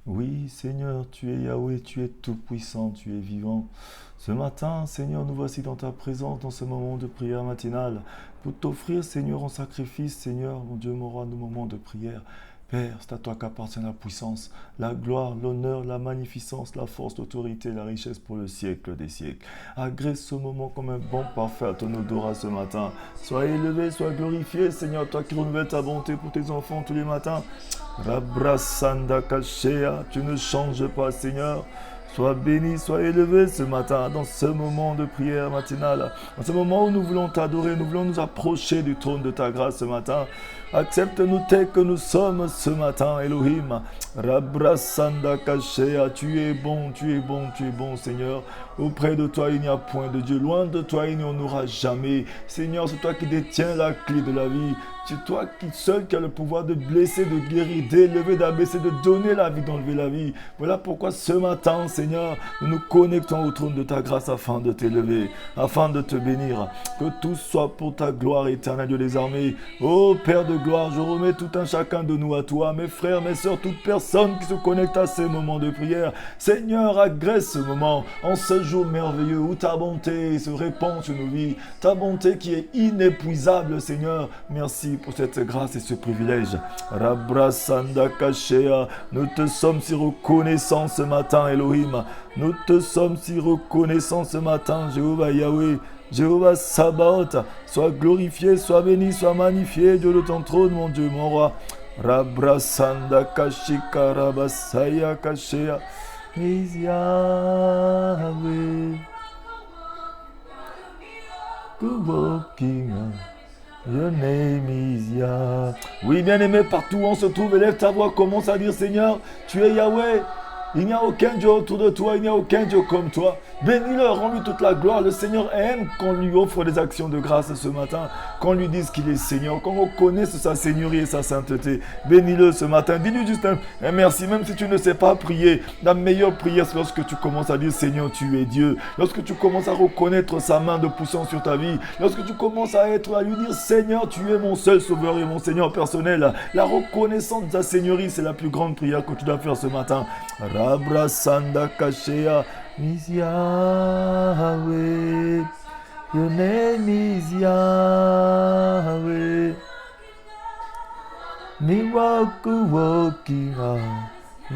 Oui, Seigneur, tu es Yahweh, tu es tout-puissant, tu es vivant. Ce matin, Seigneur, nous voici dans ta présence, dans ce moment de prière matinale, pour t'offrir, Seigneur, en sacrifice, Seigneur, mon Dieu, mon roi, nos moments de prière. Père, c'est à toi qu'appartient la puissance, la gloire, l'honneur, la magnificence, la force, l'autorité, la richesse pour le siècle des siècles. Agrée ce moment comme un bon parfait à ton odorat ce matin. Sois élevé, sois glorifié, Seigneur, toi qui renouvelles ta bonté pour tes enfants tous les matins. Rabrasanda Kashea, tu ne changes pas, Seigneur. Sois béni, sois élevé ce matin, dans ce moment de prière matinale, dans ce moment où nous voulons t'adorer, nous voulons nous approcher du trône de ta grâce ce matin. Accepte-nous tels que nous sommes ce matin, Elohim. Rabrasanda Kashea, tu es bon, tu es bon, tu es bon, Seigneur. Auprès de toi, il n'y a point de Dieu. Loin de toi, il n'y en aura jamais. Seigneur, c'est toi qui détiens la clé de la vie. C'est toi qui seul qui as le pouvoir de blesser, de guérir, d'élever, d'abaisser, de donner la vie, d'enlever la vie. Voilà pourquoi ce matin, Seigneur, nous nous connectons au trône de ta grâce afin de t'élever, afin de te bénir. Que tout soit pour ta gloire éternelle, Dieu des armées. Ô Père de gloire, je remets tout un chacun de nous à toi, mes frères, mes sœurs, toute personne qui se connecte à ces moments de prière. Seigneur, agresse ce moment, en ce jour merveilleux où ta bonté se répand sur nos vies, ta bonté qui est inépuisable, Seigneur. Merci pour cette grâce et ce privilège. Rabrasanda Kashea, nous te sommes si reconnaissants ce matin, Elohim. Nous te sommes si reconnaissants ce matin, Jéhovah Yahweh. Jéhovah Sabaoth, sois glorifié, sois béni, sois magnifié, Dieu de ton trône, mon Dieu, mon roi. Rabrasanda Kashika Rabasaya Kashea, is Yahweh. Good walking. Your name is Yah. Oui, bien-aimé, partout où on se trouve, élève ta voix, commence à dire Seigneur, tu es Yahweh. Il n'y a aucun Dieu autour de toi, il n'y a aucun Dieu comme toi. Bénis-le, rends-lui toute la gloire. Le Seigneur aime qu'on lui offre des actions de grâce ce matin, qu'on lui dise qu'il est Seigneur, qu'on reconnaisse sa seigneurie et sa sainteté. Bénis-le ce matin. Dis-lui juste un merci, même si tu ne sais pas prier. La meilleure prière, c'est lorsque tu commences à dire Seigneur, tu es Dieu. Lorsque tu commences à reconnaître sa main de puissance sur ta vie. Lorsque tu commences à lui dire Seigneur, tu es mon seul sauveur et mon Seigneur personnel. La reconnaissance de ta seigneurie, c'est la plus grande prière que tu dois faire ce matin. Rabrasanda Kashea, is Yahweh. Your name is Yahweh. Miracle working on.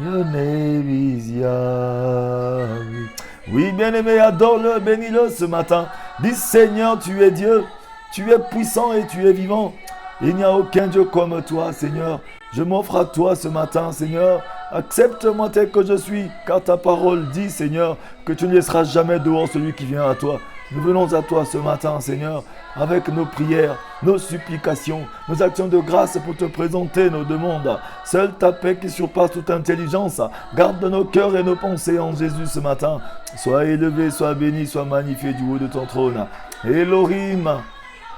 Your name is Yahweh. Oui, bien-aimé, adore-le, bénis-le ce matin. Dis Seigneur, tu es Dieu. Tu es puissant et tu es vivant. Il n'y a aucun Dieu comme toi, Seigneur. Je m'offre à toi ce matin, Seigneur. Accepte-moi tel que je suis, car ta parole dit, Seigneur, que tu ne laisseras jamais dehors celui qui vient à toi. Nous venons à toi ce matin, Seigneur, avec nos prières, nos supplications, nos actions de grâce pour te présenter nos demandes. Seule ta paix qui surpasse toute intelligence, garde nos cœurs et nos pensées en Jésus ce matin. Sois élevé, sois béni, sois magnifié du haut de ton trône. Elohim,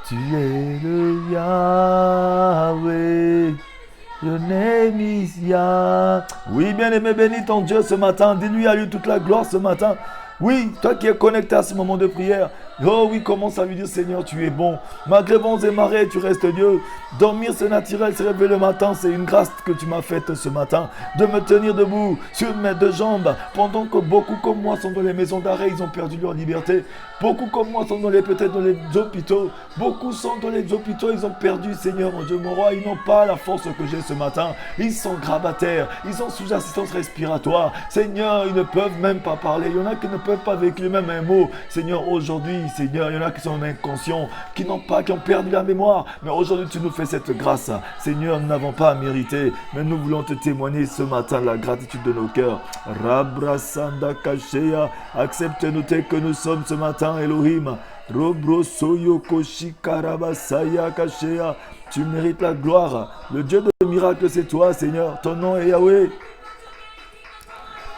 tu es le Yahweh. Your name is Yah. Oui, bien-aimé, bénis ton Dieu ce matin. Dis-lui à lui toute la gloire ce matin. Oui, toi qui es connecté à ce moment de prière. Oh oui, commence à lui dire Seigneur, tu es bon. Malgré vents et marées, tu restes Dieu. Dormir, c'est naturel, se réveiller le matin, c'est une grâce que tu m'as faite ce matin. De me tenir debout sur mes deux jambes. Pendant que beaucoup comme moi sont dans les maisons d'arrêt, ils ont perdu leur liberté. Beaucoup comme moi sont peut-être dans les hôpitaux. Beaucoup sont dans les hôpitaux, ils ont perdu, Seigneur, mon Dieu, mon roi. Ils n'ont pas la force que j'ai ce matin. Ils sont grabataires, ils sont sous assistance respiratoire. Seigneur, ils ne peuvent même pas parler. Il y en a qui ne peuvent pas véhiculer même un mot. Seigneur, aujourd'hui, Seigneur, il y en a qui sont inconscients, qui n'ont pas, qui ont perdu la mémoire. Mais aujourd'hui, tu nous fais cette grâce. Seigneur, nous n'avons pas à mériter, mais nous voulons te témoigner ce matin la gratitude de nos cœurs. Rabrasanda Kashea, accepte-nous tel que nous sommes ce matin, Elohim. Robro Soyoko Shikarabasaya Kashea. Tu mérites la gloire. Le Dieu de miracles, c'est toi, Seigneur. Ton nom est Yahweh.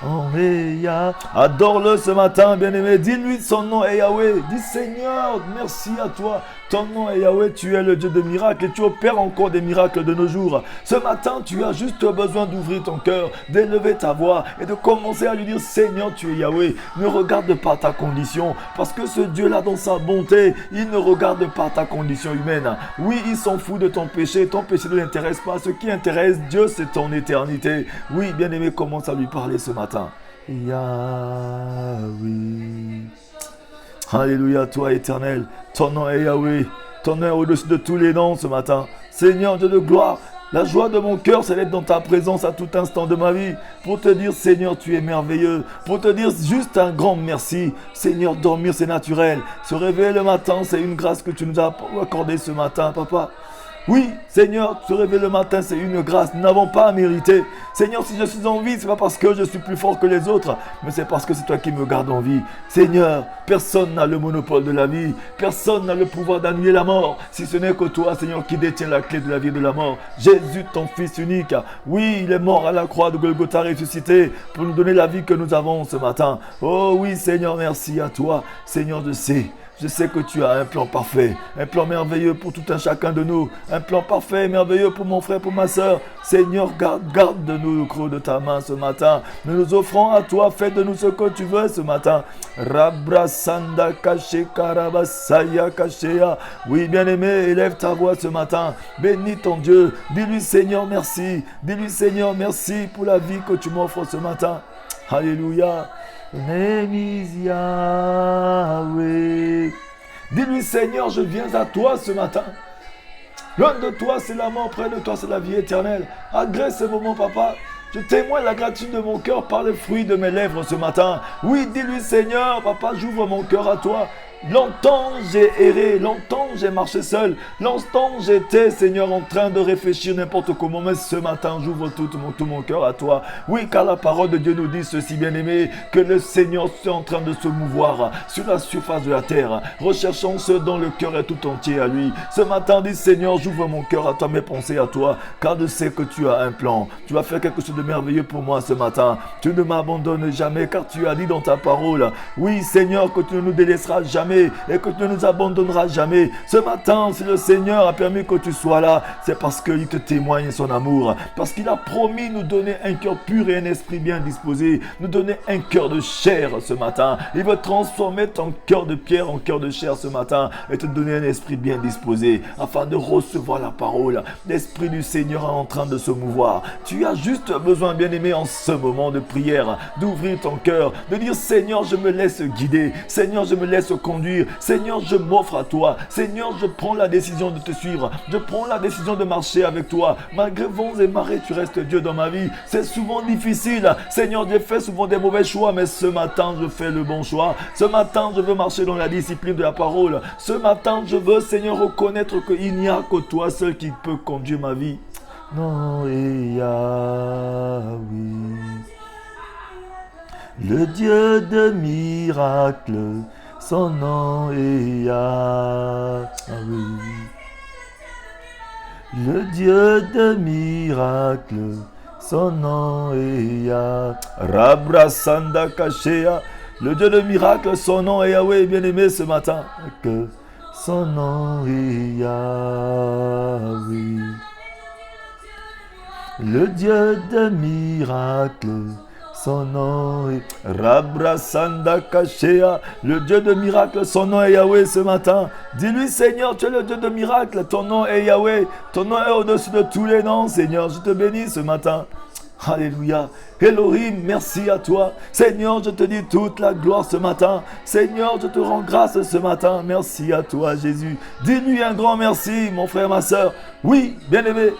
Oh, et Yah. Adore-le ce matin, bien-aimé. Dis-lui son nom est Yahweh. Dis Seigneur, merci à toi. Ton nom est Yahweh, tu es le Dieu de miracles et tu opères encore des miracles de nos jours. Ce matin, tu as juste besoin d'ouvrir ton cœur, d'élever ta voix et de commencer à lui dire Seigneur, tu es Yahweh. Ne regarde pas ta condition parce que ce Dieu-là, dans sa bonté, il ne regarde pas ta condition humaine. Oui, il s'en fout de ton péché ne l'intéresse pas. Ce qui intéresse Dieu, c'est ton éternité. Oui, bien-aimé, commence à lui parler ce matin. Yahweh. Alléluia, toi éternel, ton nom est Yahweh, ton nom est au-dessus de tous les noms ce matin. Seigneur Dieu de gloire, la joie de mon cœur, c'est d'être dans ta présence à tout instant de ma vie. Pour te dire, Seigneur, tu es merveilleux. Pour te dire juste un grand merci. Seigneur, dormir, c'est naturel. Se réveiller le matin, c'est une grâce que tu nous as accordée ce matin, papa. Oui, Seigneur, se réveiller le matin, c'est une grâce. Nous n'avons pas à mériter. Seigneur, si je suis en vie, ce n'est pas parce que je suis plus fort que les autres, mais c'est parce que c'est toi qui me gardes en vie. Seigneur, personne n'a le monopole de la vie. Personne n'a le pouvoir d'annuler la mort, si ce n'est que toi, Seigneur, qui détiens la clé de la vie et de la mort. Jésus, ton Fils unique. Oui, il est mort à la croix de Golgotha ressuscité pour nous donner la vie que nous avons ce matin. Oh oui, Seigneur, merci à toi. Seigneur, je sais que tu as un plan parfait, un plan merveilleux pour tout un chacun de nous, un plan parfait et merveilleux pour mon frère, pour ma soeur. Seigneur, garde-nous le creux de ta main ce matin. Nous nous offrons à toi, fais de nous ce que tu veux ce matin. Rabrasanda kache karabasaya kachea. Oui, bien-aimé, élève ta voix ce matin. Bénis ton Dieu. Dis-lui Seigneur, merci. Dis-lui Seigneur, merci pour la vie que tu m'offres ce matin. Alléluia. Yahweh. Dis-lui Seigneur, je viens à toi ce matin. Loin de toi c'est la mort, près de toi c'est la vie éternelle. Agresse ce moment papa. Je témoigne la gratitude de mon cœur par le fruit de mes lèvres ce matin. Oui, dis-lui Seigneur, papa, j'ouvre mon cœur à toi. Longtemps j'ai erré, longtemps j'ai marché seul, longtemps j'étais, Seigneur, en train de réfléchir n'importe comment, mais ce matin j'ouvre tout mon cœur à toi. Oui, car la parole de Dieu nous dit ceci, bien-aimé, que le Seigneur est en train de se mouvoir sur la surface de la terre. Recherchons ce dont le cœur est tout entier à lui. Ce matin, dis Seigneur, j'ouvre mon cœur à toi, mes pensées à toi, car je sais que tu as un plan. Tu vas faire quelque chose de merveilleux pour moi ce matin. Tu ne m'abandonnes jamais, car tu as dit dans ta parole, oui, Seigneur, que tu ne nous délaisseras jamais et que tu ne nous abandonneras jamais. Ce matin, si le Seigneur a permis que tu sois là, c'est parce qu'il te témoigne son amour, parce qu'il a promis nous donner un cœur pur et un esprit bien disposé, nous donner un cœur de chair ce matin. Il veut transformer ton cœur de pierre en cœur de chair ce matin et te donner un esprit bien disposé afin de recevoir la parole. L'esprit du Seigneur est en train de se mouvoir. Tu as juste besoin, bien-aimé, en ce moment de prière, d'ouvrir ton cœur, de dire Seigneur, je me laisse guider, Seigneur, je me laisse conduire, Seigneur, je m'offre à toi. Seigneur, je prends la décision de te suivre. Je prends la décision de marcher avec toi. Malgré vents et marées, tu restes Dieu dans ma vie. C'est souvent difficile. Seigneur, j'ai fait souvent des mauvais choix, mais ce matin, je fais le bon choix. Ce matin, je veux marcher dans la discipline de la parole. Ce matin, je veux, Seigneur, reconnaître qu'il n'y a que toi seul qui peut conduire ma vie. Non, et Yahweh, le Dieu de miracles. Son nom est Yahweh, le Dieu de miracles. Son nom est Yahweh. Rabrasanda Kachea, le Dieu de miracles. Son nom est Yahweh, bien-aimé ce matin. Que son nom est Yahweh, le Dieu de miracles. Son nom est Rabrasanda Kachea, le Dieu de miracles, son nom est Yahweh ce matin. Dis-lui Seigneur, tu es le Dieu de miracles, ton nom est Yahweh, ton nom est au-dessus de tous les noms, Seigneur. Je te bénis ce matin. Alléluia. Elohim, merci à toi. Seigneur, je te dis toute la gloire ce matin. Seigneur, je te rends grâce ce matin. Merci à toi, Jésus. Dis-lui un grand merci, mon frère, ma soeur. Oui, bien-aimé.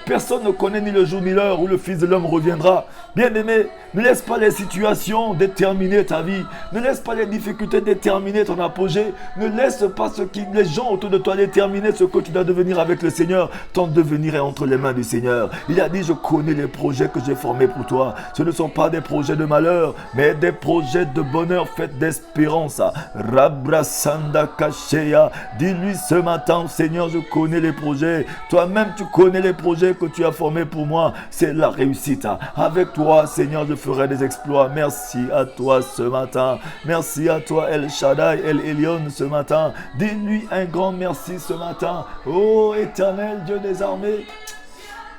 Personne ne connaît ni le jour ni l'heure où le Fils de l'homme reviendra. Bien-aimé, ne laisse pas les situations déterminer ta vie. Ne laisse pas les difficultés déterminer ton apogée. Ne laisse pas les gens autour de toi déterminer ce que tu dois devenir avec le Seigneur. Ton devenir est entre les mains du Seigneur. Il a dit, je connais les projets que j'ai formés pour toi. Ce ne sont pas des projets de malheur, mais des projets de bonheur faits d'espérance. Rabrasanda Kachea. Dis-lui ce matin, Seigneur, je connais les projets. Toi-même, tu connais les projets que tu as formés pour moi. C'est la réussite. Avec toi, Seigneur, je ferai des exploits. Merci à toi ce matin. Merci à toi El Shaddai, El Elyon ce matin. Dis-lui un grand merci ce matin. Oh éternel Dieu des armées,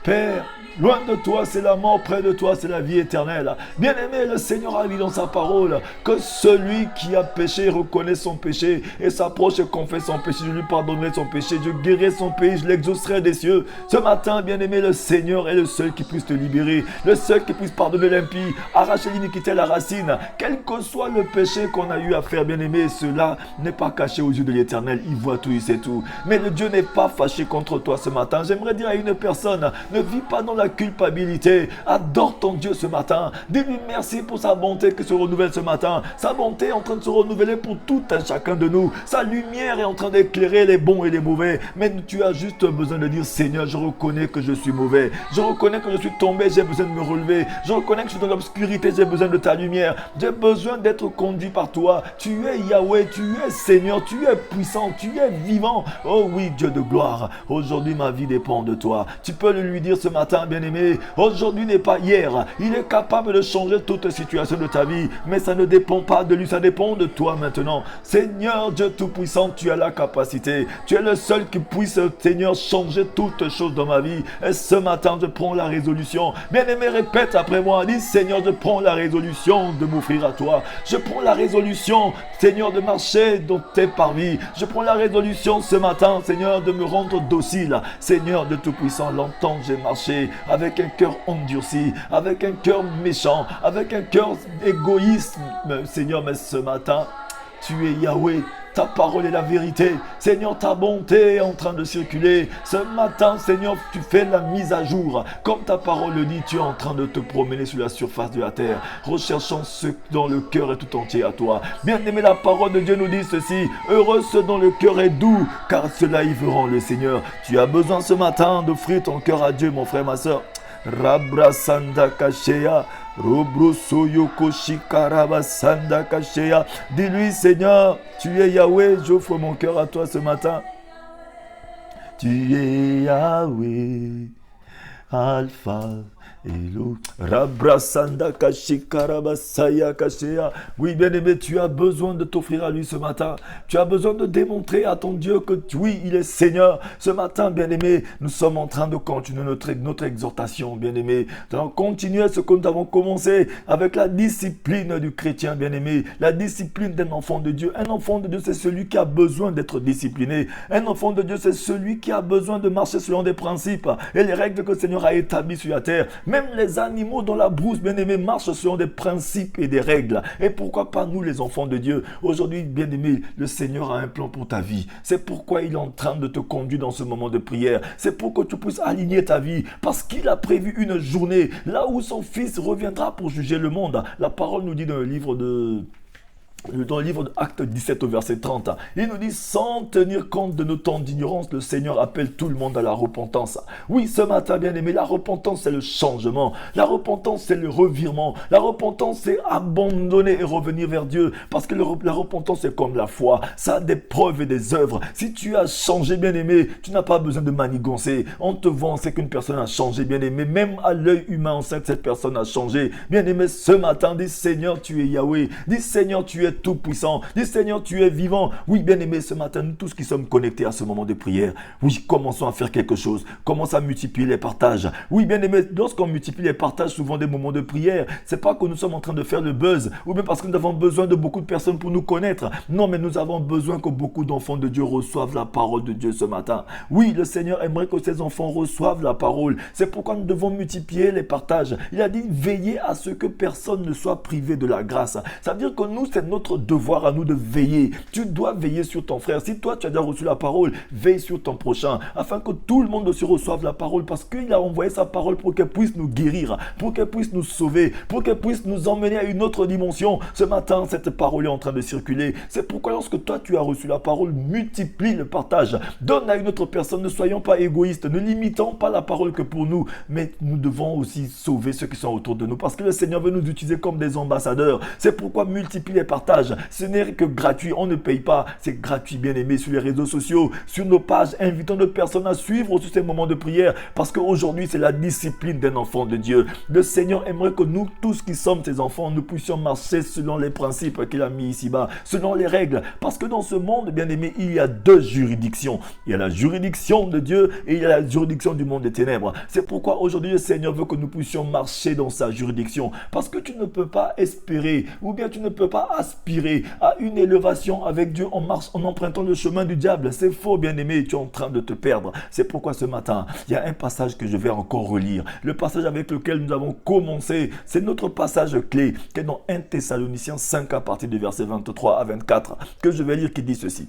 Père, loin de toi, c'est la mort, près de toi, c'est la vie éternelle. Bien-aimé, le Seigneur a dit dans sa parole que celui qui a péché reconnaît son péché et s'approche et confesse son péché. Je lui pardonnerai son péché, je guérirai son pays, je l'exaucerai des cieux. Ce matin, bien-aimé, le Seigneur est le seul qui puisse te libérer, le seul qui puisse pardonner l'impie, arracher l'iniquité à la racine. Quel que soit le péché qu'on a eu à faire, bien-aimé, cela n'est pas caché aux yeux de l'Éternel. Il voit tout, il sait tout. Mais le Dieu n'est pas fâché contre toi ce matin. J'aimerais dire à une personne, ne vis pas dans la culpabilité. Adore ton Dieu ce matin. Dis-lui merci pour sa bonté qui se renouvelle ce matin. Sa bonté est en train de se renouveler pour tout un chacun de nous. Sa lumière est en train d'éclairer les bons et les mauvais. Mais tu as juste besoin de dire, Seigneur, je reconnais que je suis mauvais. Je reconnais que je suis tombé, j'ai besoin de me relever. Je reconnais que je suis dans l'obscurité, j'ai besoin de ta lumière. J'ai besoin d'être conduit par toi. Tu es Yahweh, tu es Seigneur, tu es puissant, tu es vivant. Oh oui, Dieu de gloire. Aujourd'hui, ma vie dépend de toi. Tu peux le lui dire ce matin, bien-aimé. Aujourd'hui n'est pas hier. Il est capable de changer toute situation de ta vie. Mais ça ne dépend pas de lui, ça dépend de toi maintenant. Seigneur Dieu Tout-Puissant, tu as la capacité. Tu es le seul qui puisse, Seigneur, changer toutes choses dans ma vie. Et ce matin, je prends la résolution. Bien-aimé, répète après moi. Dis, Seigneur, je prends la résolution de m'offrir à toi. Je prends la résolution, Seigneur, de marcher dans tes parvis. Je prends la résolution ce matin, Seigneur, de me rendre docile. Seigneur de Tout-Puissant, longtemps j'ai marché avec un cœur endurci, avec un cœur méchant, avec un cœur égoïste. Seigneur, mais ce matin, tu es Yahweh. Ta parole est la vérité. Seigneur, ta bonté est en train de circuler. Ce matin, Seigneur, tu fais la mise à jour. Comme ta parole le dit, tu es en train de te promener sur la surface de la terre, recherchant ce dont le cœur est tout entier à toi. Bien-aimé, la parole de Dieu nous dit ceci. Heureux ceux dont le cœur est doux, car ceux-là y verront le Seigneur. Tu as besoin ce matin d'offrir ton cœur à Dieu, mon frère, ma soeur. Rabra Sanda Kashea, Robroso Yoko Shikaraba Sanda Kashea. Dis-lui, Seigneur, tu es Yahweh, j'offre mon cœur à toi ce matin. Tu es Yahweh, Alpha. Hello. Rabrasanda Kashikarabasaya Kashea. Oui, bien-aimé, tu as besoin de t'offrir à lui ce matin. Tu as besoin de démontrer à ton Dieu que oui, il est Seigneur. Ce matin, bien-aimé, nous sommes en train de continuer notre exhortation, bien-aimé. Nous allons continuer ce que nous avons commencé avec la discipline du chrétien, bien-aimé. La discipline d'un enfant de Dieu. Un enfant de Dieu, c'est celui qui a besoin d'être discipliné. Un enfant de Dieu, c'est celui qui a besoin de marcher selon des principes et les règles que le Seigneur a établies sur la terre. Même les animaux dans la brousse, bien-aimés, marchent selon des principes et des règles. Et pourquoi pas nous, les enfants de Dieu? Aujourd'hui, bien-aimé, le Seigneur a un plan pour ta vie. C'est pourquoi il est en train de te conduire dans ce moment de prière. C'est pour que tu puisses aligner ta vie. Parce qu'il a prévu une journée là où son Fils reviendra pour juger le monde. La parole nous dit dans le livre de Actes 17 au verset 30, il nous dit, sans tenir compte de nos temps d'ignorance, le Seigneur appelle tout le monde à la repentance. Oui, ce matin, bien aimé, la repentance, c'est le changement. La repentance, c'est le revirement. La repentance, c'est abandonner et revenir vers Dieu. Parce que la repentance, c'est comme la foi. Ça a des preuves et des œuvres. Si tu as changé, bien aimé, tu n'as pas besoin de manigancer. On te voit, on sait qu'une personne a changé, bien aimé. Même à l'œil humain, on sait que cette personne a changé. Bien aimé, ce matin, dis, Seigneur, tu es Yahweh. Dis, Seigneur, tu es tout-puissant. Dis, Seigneur, tu es vivant. Oui, bien-aimé, ce matin, nous tous qui sommes connectés à ce moment de prière, oui, commençons à faire quelque chose. Commençons à multiplier les partages. Oui, bien-aimé, lorsqu'on multiplie les partages, souvent des moments de prière, c'est pas que nous sommes en train de faire le buzz, ou bien parce que nous avons besoin de beaucoup de personnes pour nous connaître. Non, mais nous avons besoin que beaucoup d'enfants de Dieu reçoivent la parole de Dieu ce matin. Oui, le Seigneur aimerait que ces enfants reçoivent la parole. C'est pourquoi nous devons multiplier les partages. Il a dit, veillez à ce que personne ne soit privé de la grâce. Ça veut dire que nous, c'est notre devoir à nous de veiller. Tu dois veiller sur ton frère. Si toi, tu as déjà reçu la parole, veille sur ton prochain, afin que tout le monde aussi reçoive la parole, parce qu'il a envoyé sa parole pour qu'elle puisse nous guérir, pour qu'elle puisse nous sauver, pour qu'elle puisse nous emmener à une autre dimension. Ce matin, cette parole est en train de circuler. C'est pourquoi lorsque toi, tu as reçu la parole, multiplie le partage. Donne à une autre personne. Ne soyons pas égoïstes. Ne limitons pas la parole que pour nous, mais nous devons aussi sauver ceux qui sont autour de nous, parce que le Seigneur veut nous utiliser comme des ambassadeurs. C'est pourquoi multiplie les partages. partage. Ce n'est que gratuit, on ne paye pas, c'est gratuit, bien-aimé, sur les réseaux sociaux, sur nos pages. Invitons nos personnes à suivre aussi ces moments de prière, parce qu'aujourd'hui, c'est la discipline d'un enfant de Dieu. Le Seigneur aimerait que nous, tous qui sommes ses enfants, nous puissions marcher selon les principes qu'il a mis ici-bas, selon les règles. Parce que dans ce monde, bien-aimé, il y a deux juridictions. Il y a la juridiction de Dieu et il y a la juridiction du monde des ténèbres. C'est pourquoi aujourd'hui, le Seigneur veut que nous puissions marcher dans sa juridiction. Parce que tu ne peux pas espérer, ou bien tu ne peux pas aspirer à une élévation avec Dieu en empruntant le chemin du diable. C'est faux, bien-aimé, tu es en train de te perdre. C'est pourquoi ce matin, il y a un passage que je vais encore relire. Le passage avec lequel nous avons commencé, c'est notre passage clé, qui est dans 1 Thessaloniciens 5 à partir du verset 23 à 24, que je vais lire, qui dit ceci.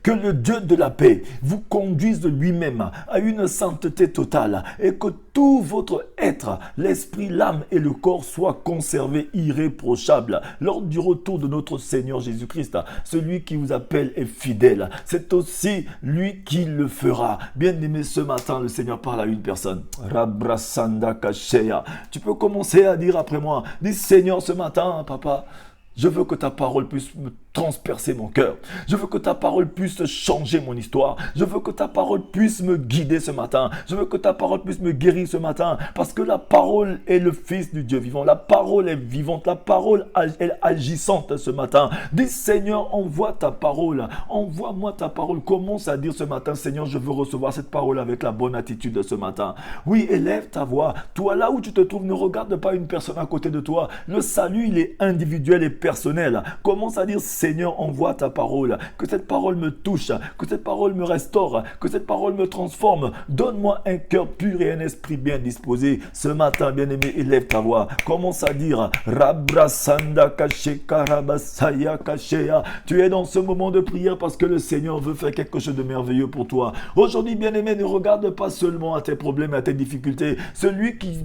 Que le Dieu de la paix vous conduise de lui-même à une sainteté totale et que tout votre être, l'esprit, l'âme et le corps soient conservés irréprochables lors du retour de notre Seigneur Jésus-Christ. Celui qui vous appelle est fidèle. C'est aussi lui qui le fera. Bien-aimé, ce matin, le Seigneur parle à une personne. Rabrasanda Kasheya. Tu peux commencer à dire après moi. Dis Seigneur, ce matin, papa, je veux que ta parole puisse me transpercer mon cœur. Je veux que ta parole puisse changer mon histoire. Je veux que ta parole puisse me guider ce matin. Je veux que ta parole puisse me guérir ce matin. Parce que la parole est le Fils du Dieu vivant. La parole est vivante. La parole est agissante ce matin. Dis Seigneur, envoie ta parole. Envoie-moi ta parole. Commence à dire ce matin, Seigneur, je veux recevoir cette parole avec la bonne attitude ce matin. Oui, élève ta voix. Toi, là où tu te trouves, ne regarde pas une personne à côté de toi. Le salut, il est individuel et personnel. Commence à dire, Seigneur, envoie ta parole, que cette parole me touche, que cette parole me restaure, que cette parole me transforme. Donne-moi un cœur pur et un esprit bien disposé. Ce matin, bien-aimé, élève ta voix. Commence à dire, Rabrasanda Kashe Karabasaya Kashea. Tu es dans ce moment de prière parce que le Seigneur veut faire quelque chose de merveilleux pour toi. Aujourd'hui, bien-aimé, ne regarde pas seulement à tes problèmes et à tes difficultés. Celui qui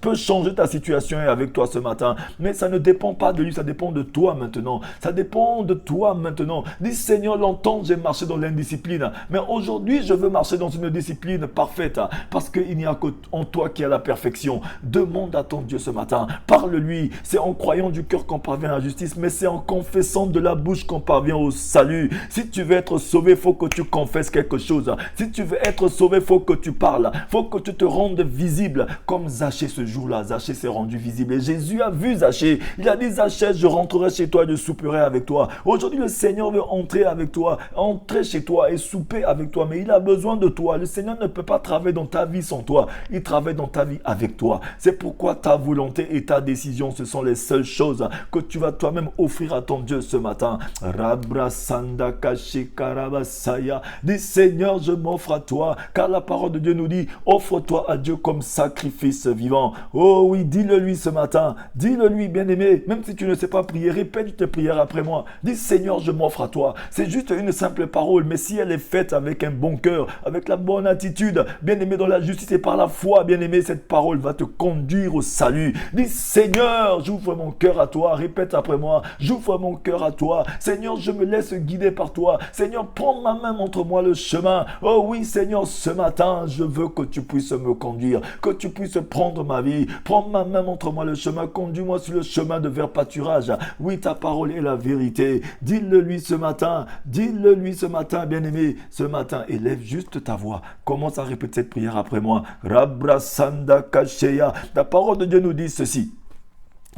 peut changer ta situation est avec toi ce matin. Mais ça ne dépend pas de lui, ça dépend de toi maintenant. Ça dépend de toi maintenant. Dis Seigneur, longtemps j'ai marché dans l'indiscipline, mais aujourd'hui je veux marcher dans une discipline parfaite, parce qu'il n'y a qu'en toi qui a la perfection. Demande à ton Dieu ce matin, parle-lui. C'est en croyant du cœur qu'on parvient à la justice, mais c'est en confessant de la bouche qu'on parvient au salut. Si tu veux être sauvé, il faut que tu confesses quelque chose. Si tu veux être sauvé, il faut que tu parles. Il faut que tu te rendes visible, comme Zachée ce jour-là. Zachée s'est rendu visible et Jésus a vu Zachée. Il a dit, Zachée, je rentrerai chez toi et je souperai avec toi. Aujourd'hui, le Seigneur veut entrer avec toi, entrer chez toi et souper avec toi, mais il a besoin de toi. Le Seigneur ne peut pas travailler dans ta vie sans toi. Il travaille dans ta vie avec toi. C'est pourquoi ta volonté et ta décision, ce sont les seules choses que tu vas toi-même offrir à ton Dieu ce matin. Rabrasanda Kashikarabasaya. Dis Seigneur, je m'offre à toi, car la parole de Dieu nous dit, offre-toi à Dieu comme sacrifice vivant. Oh oui, dis-le lui ce matin. Dis-le lui, bien-aimé. Même si tu ne sais pas prier, répète tes prières après moi. Dis Seigneur, je m'offre à toi. C'est juste une simple parole, mais si elle est faite avec un bon cœur, avec la bonne attitude, bien aimé dans la justice et par la foi, bien aimé, cette parole va te conduire au salut. Dis Seigneur, j'ouvre mon cœur à toi. Répète après moi, j'ouvre mon cœur à toi. Seigneur, je me laisse guider par toi. Seigneur, prends ma main, montre-moi le chemin. Oh oui, Seigneur, ce matin, je veux que tu puisses me conduire, que tu puisses prendre ma vie. Prends ma main, montre-moi le chemin, conduis-moi sur le chemin de vers pâturage. Oui, ta parole est la vérité. Dis-le lui ce matin, dis-le lui ce matin, bien-aimé. Ce matin, élève juste ta voix. Commence à répéter cette prière après moi. Rabrasanda Kasheya. La parole de Dieu nous dit ceci.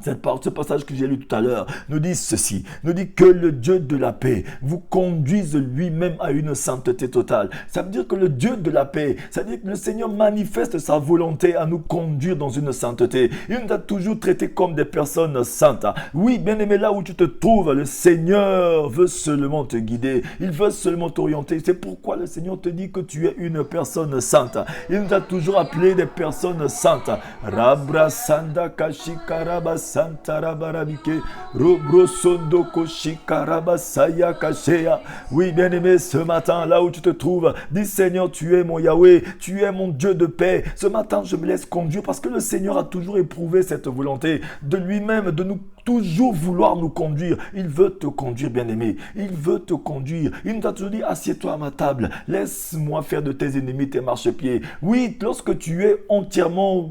Ce passage que j'ai lu tout à l'heure nous dit ceci, nous dit que le Dieu de la paix vous conduise lui-même à une sainteté totale. Ça veut dire que le Dieu de la paix, ça veut dire que le Seigneur manifeste sa volonté à nous conduire dans une sainteté. Il nous a toujours traités comme des personnes saintes. Oui, bien aimé, là où tu te trouves, le Seigneur veut seulement te guider. Il veut seulement t'orienter. C'est pourquoi le Seigneur te dit que tu es une personne sainte. Il nous a toujours appelés des personnes saintes. Rabra Sanda Kashikarabas Santarabarabike, Robrosondo Koshikarabasaya Kashea. Oui, bien-aimé, ce matin, là où tu te trouves, dis Seigneur, tu es mon Yahweh, tu es mon Dieu de paix. Ce matin, je me laisse conduire parce que le Seigneur a toujours éprouvé cette volonté de lui-même, de nous toujours vouloir nous conduire. Il veut te conduire, bien-aimé. Il veut te conduire. Il nous a toujours dit, assieds-toi à ma table. Laisse-moi faire de tes ennemis tes marchepieds. Oui, lorsque tu es entièrement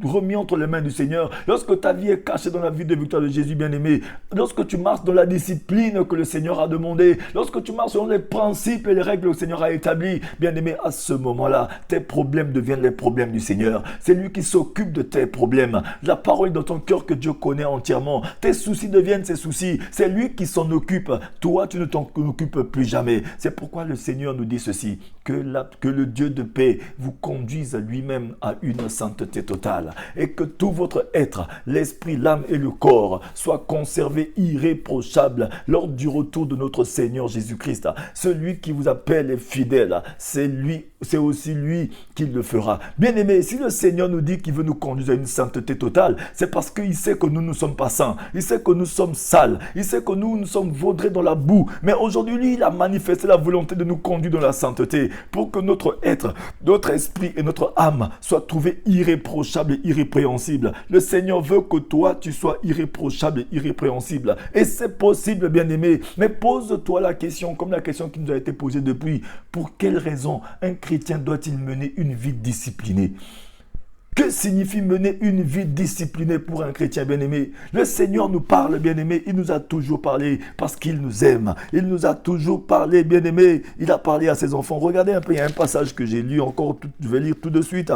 remis entre les mains du Seigneur, lorsque ta vie est cachée dans la vie de victoire de Jésus, bien-aimé, lorsque tu marches dans la discipline que le Seigneur a demandé, lorsque tu marches selon les principes et les règles que le Seigneur a établies, bien-aimé, à ce moment-là, tes problèmes deviennent les problèmes du Seigneur. C'est lui qui s'occupe de tes problèmes. La parole dans ton cœur que Dieu connaît entièrement. Tes soucis deviennent ses soucis. C'est lui qui s'en occupe. Toi, tu ne t'en occupes plus jamais. C'est pourquoi le Seigneur nous dit ceci, que le Dieu de paix vous conduise lui-même à une sainteté totale et que tout votre être, l'esprit, l'âme et le corps soient conservés irréprochables lors du retour de notre Seigneur Jésus-Christ. Celui qui vous appelle est fidèle. C'est aussi lui qui le fera. Bien-aimé, si le Seigneur nous dit qu'il veut nous conduire à une sainteté totale, c'est parce qu'il sait que nous ne sommes pas saints. Il sait que nous sommes sales. Il sait que nous sommes vaudrés dans la boue. Mais aujourd'hui, lui, il a manifesté la volonté de nous conduire dans la sainteté pour que notre être, notre esprit et notre âme soient trouvés irréprochables et irrépréhensibles. Le Seigneur veut que toi, tu sois irréprochable et irrépréhensible. Et c'est possible, bien-aimé. Mais pose-toi la question, comme la question qui nous a été posée depuis. Pour quelle raison un chrétien doit-il mener une vie disciplinée? Que signifie mener une vie disciplinée pour un chrétien bien-aimé? Le Seigneur nous parle, bien-aimé. Il nous a toujours parlé parce qu'il nous aime. Il nous a toujours parlé, bien-aimé. Il a parlé à ses enfants. Regardez un peu, il y a un passage que j'ai lu encore, je vais lire tout de suite.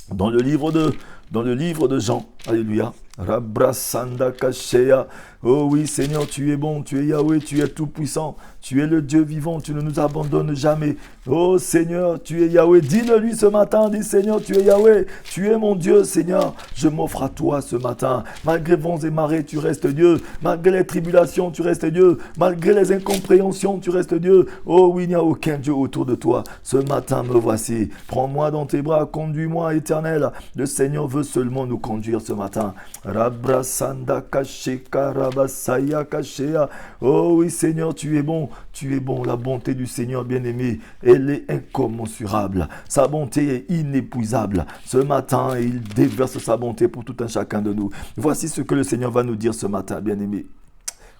Dans le livre de Jean. Alléluia. Rabrasanda Kashea. Oh oui, Seigneur, tu es bon, tu es Yahweh, tu es tout-puissant. Tu es le Dieu vivant, tu ne nous abandonnes jamais. Oh Seigneur, tu es Yahweh. Dis-le-lui ce matin, dis Seigneur, tu es Yahweh. Tu es mon Dieu, Seigneur. Je m'offre à toi ce matin. Malgré vents et marées, tu restes Dieu. Malgré les tribulations, tu restes Dieu. Malgré les incompréhensions, tu restes Dieu. Oh oui, il n'y a aucun Dieu autour de toi. Ce matin, me voici. Prends-moi dans tes bras, conduis-moi, Éternel. Le Seigneur veut seulement nous conduire ce matin. Rabrasanda Kasheka Rabasaya Kashea. Oh oui, Seigneur, tu es bon. Tu es bon. La bonté du Seigneur bien-aimé, elle est incommensurable. Sa bonté est inépuisable. Ce matin, il déverse sa bonté pour tout un chacun de nous. Voici ce que le Seigneur va nous dire ce matin, bien-aimé.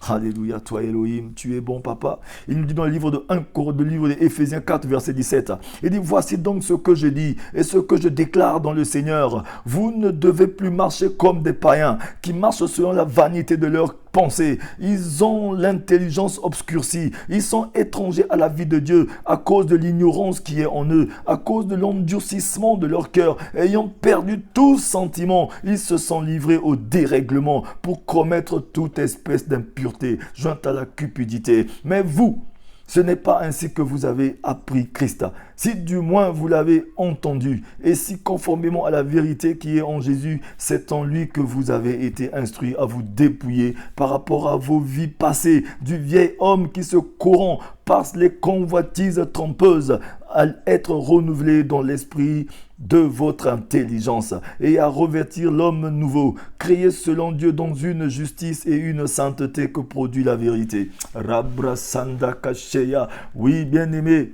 Alléluia, toi Elohim, tu es bon papa. Il nous dit dans le livre de 1 Corinthiens, le livre d'Éphésiens 4, verset 17. Il dit, voici donc ce que je dis et ce que je déclare dans le Seigneur. Vous ne devez plus marcher comme des païens qui marchent selon la vanité de leur pensée. Ils ont l'intelligence obscurcie. Ils sont étrangers à la vie de Dieu à cause de l'ignorance qui est en eux, à cause de l'endurcissement de leur cœur. Ayant perdu tout sentiment, ils se sont livrés au dérèglement pour commettre toute espèce d'impureté jointe à la cupidité. Mais vous, ce n'est pas ainsi que vous avez appris Christ. Si du moins vous l'avez entendu, et si conformément à la vérité qui est en Jésus, c'est en lui que vous avez été instruits à vous dépouiller par rapport à vos vies passées, du vieil homme qui se corrompt par les convoitises trompeuses, à être renouvelé dans l'esprit de votre intelligence et à revêtir l'homme nouveau, créé selon Dieu dans une justice et une sainteté que produit la vérité. Rabrasanda Kasheya. Oui, bien-aimé,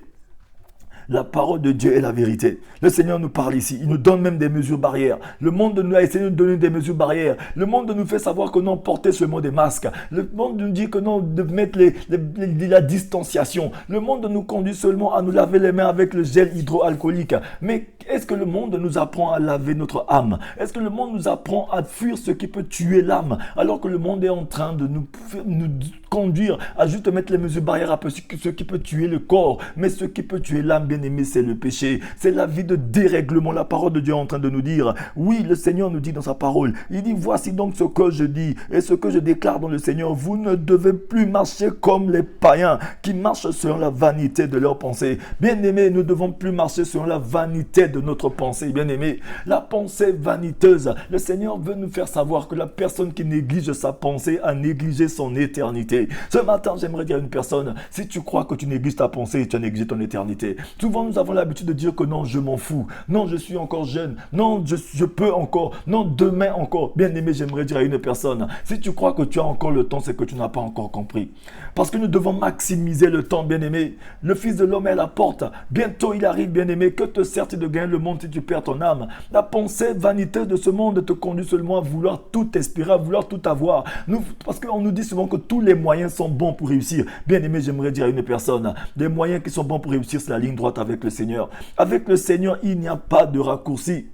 la parole de Dieu est la vérité. Le Seigneur nous parle ici. Il nous donne même des mesures barrières. Le monde nous a essayé de nous donner des mesures barrières. Le monde nous fait savoir que non, porter seulement des masques. Le monde nous dit que non, de mettre la distanciation. Le monde nous conduit seulement à nous laver les mains avec le gel hydroalcoolique. Mais est-ce que le monde nous apprend à laver notre âme? Est-ce que le monde nous apprend à fuir ce qui peut tuer l'âme? Alors que le monde est en train de nous conduire à juste mettre les mesures barrières à ce qui peut tuer le corps. Mais ce qui peut tuer l'âme, bien-aimé, c'est le péché. C'est la vie de dérèglement. La parole de Dieu est en train de nous dire. Oui, le Seigneur nous dit dans sa parole. Il dit, voici donc ce que je dis et ce que je déclare dans le Seigneur. Vous ne devez plus marcher comme les païens qui marchent selon la vanité de leurs pensées. Bien-aimé, nous ne devons plus marcher selon la vanité de notre pensée. Bien-aimé, la pensée vaniteuse. Le Seigneur veut nous faire savoir que la personne qui néglige sa pensée a négligé son éternité. Ce matin, j'aimerais dire à une personne, si tu crois que tu négliges ta pensée, tu as négligé ton éternité. Souvent, nous avons l'habitude de dire que non, je m'en fous. Non, je suis encore jeune. Non, je peux encore. Non, demain encore. Bien-aimé, j'aimerais dire à une personne, si tu crois que tu as encore le temps, c'est que tu n'as pas encore compris. Parce que nous devons maximiser le temps, bien-aimé. Le Fils de l'homme est à la porte. Bientôt, il arrive, bien-aimé. Que te sert-il de gagner le monde si tu perds ton âme? La pensée vaniteuse de ce monde te conduit seulement à vouloir tout espérer, à vouloir tout avoir. Parce qu'on nous dit souvent que tous les moyens sont bons pour réussir. Bien-aimé, j'aimerais dire à une personne, les moyens qui sont bons pour réussir, c'est la ligne droite avec le Seigneur. Avec le Seigneur, il n'y a pas de raccourci.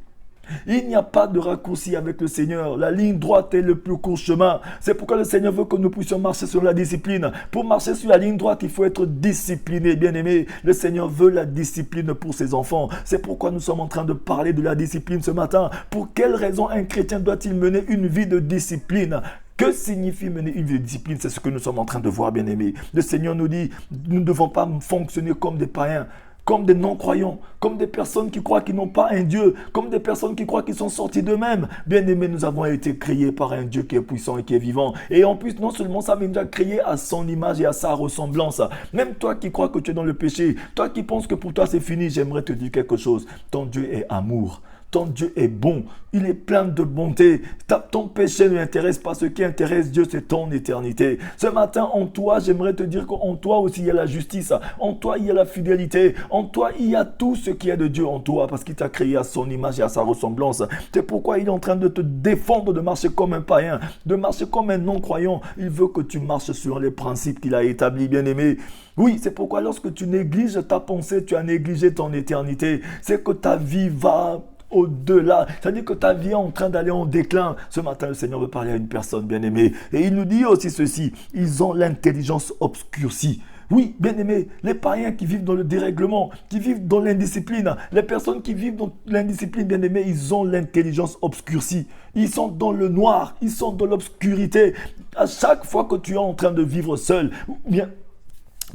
Il n'y a pas de raccourci avec le Seigneur. La ligne droite est le plus court chemin. C'est pourquoi le Seigneur veut que nous puissions marcher sur la discipline. Pour marcher sur la ligne droite, il faut être discipliné, bien-aimé. Le Seigneur veut la discipline pour ses enfants. C'est pourquoi nous sommes en train de parler de la discipline ce matin. Pour quelle raison un chrétien doit-il mener une vie de discipline? Que signifie mener une vie de discipline? C'est ce que nous sommes en train de voir, bien-aimé. Le Seigneur nous dit, nous ne devons pas fonctionner comme des païens, comme des non-croyants, comme des personnes qui croient qu'ils n'ont pas un Dieu, comme des personnes qui croient qu'ils sont sortis d'eux-mêmes. Bien-aimés, nous avons été créés par un Dieu qui est puissant et qui est vivant. Et en plus, non seulement ça, mais il nous a créés à son image et à sa ressemblance. Même toi qui crois que tu es dans le péché, toi qui penses que pour toi c'est fini, j'aimerais te dire quelque chose. Ton Dieu est amour. Ton Dieu est bon, il est plein de bonté. Ton péché ne l'intéresse pas, ce qui intéresse Dieu, c'est ton éternité. Ce matin, en toi, j'aimerais te dire qu'en toi aussi, il y a la justice. En toi, il y a la fidélité. En toi, il y a tout ce qui est de Dieu en toi, parce qu'il t'a créé à son image et à sa ressemblance. C'est pourquoi il est en train de te défendre de marcher comme un païen, de marcher comme un non-croyant. Il veut que tu marches sur les principes qu'il a établis, bien-aimé. Oui, c'est pourquoi lorsque tu négliges ta pensée, tu as négligé ton éternité. C'est que ta vie va au-delà. C'est-à-dire que ta vie est en train d'aller en déclin. Ce matin, le Seigneur veut parler à une personne bien-aimée. Et il nous dit aussi ceci, ils ont l'intelligence obscurcie. Oui, bien-aimés, les païens qui vivent dans le dérèglement, qui vivent dans l'indiscipline, les personnes qui vivent dans l'indiscipline, bien-aimés, ils ont l'intelligence obscurcie. Ils sont dans le noir, ils sont dans l'obscurité. À chaque fois que tu es en train de vivre seul, bien,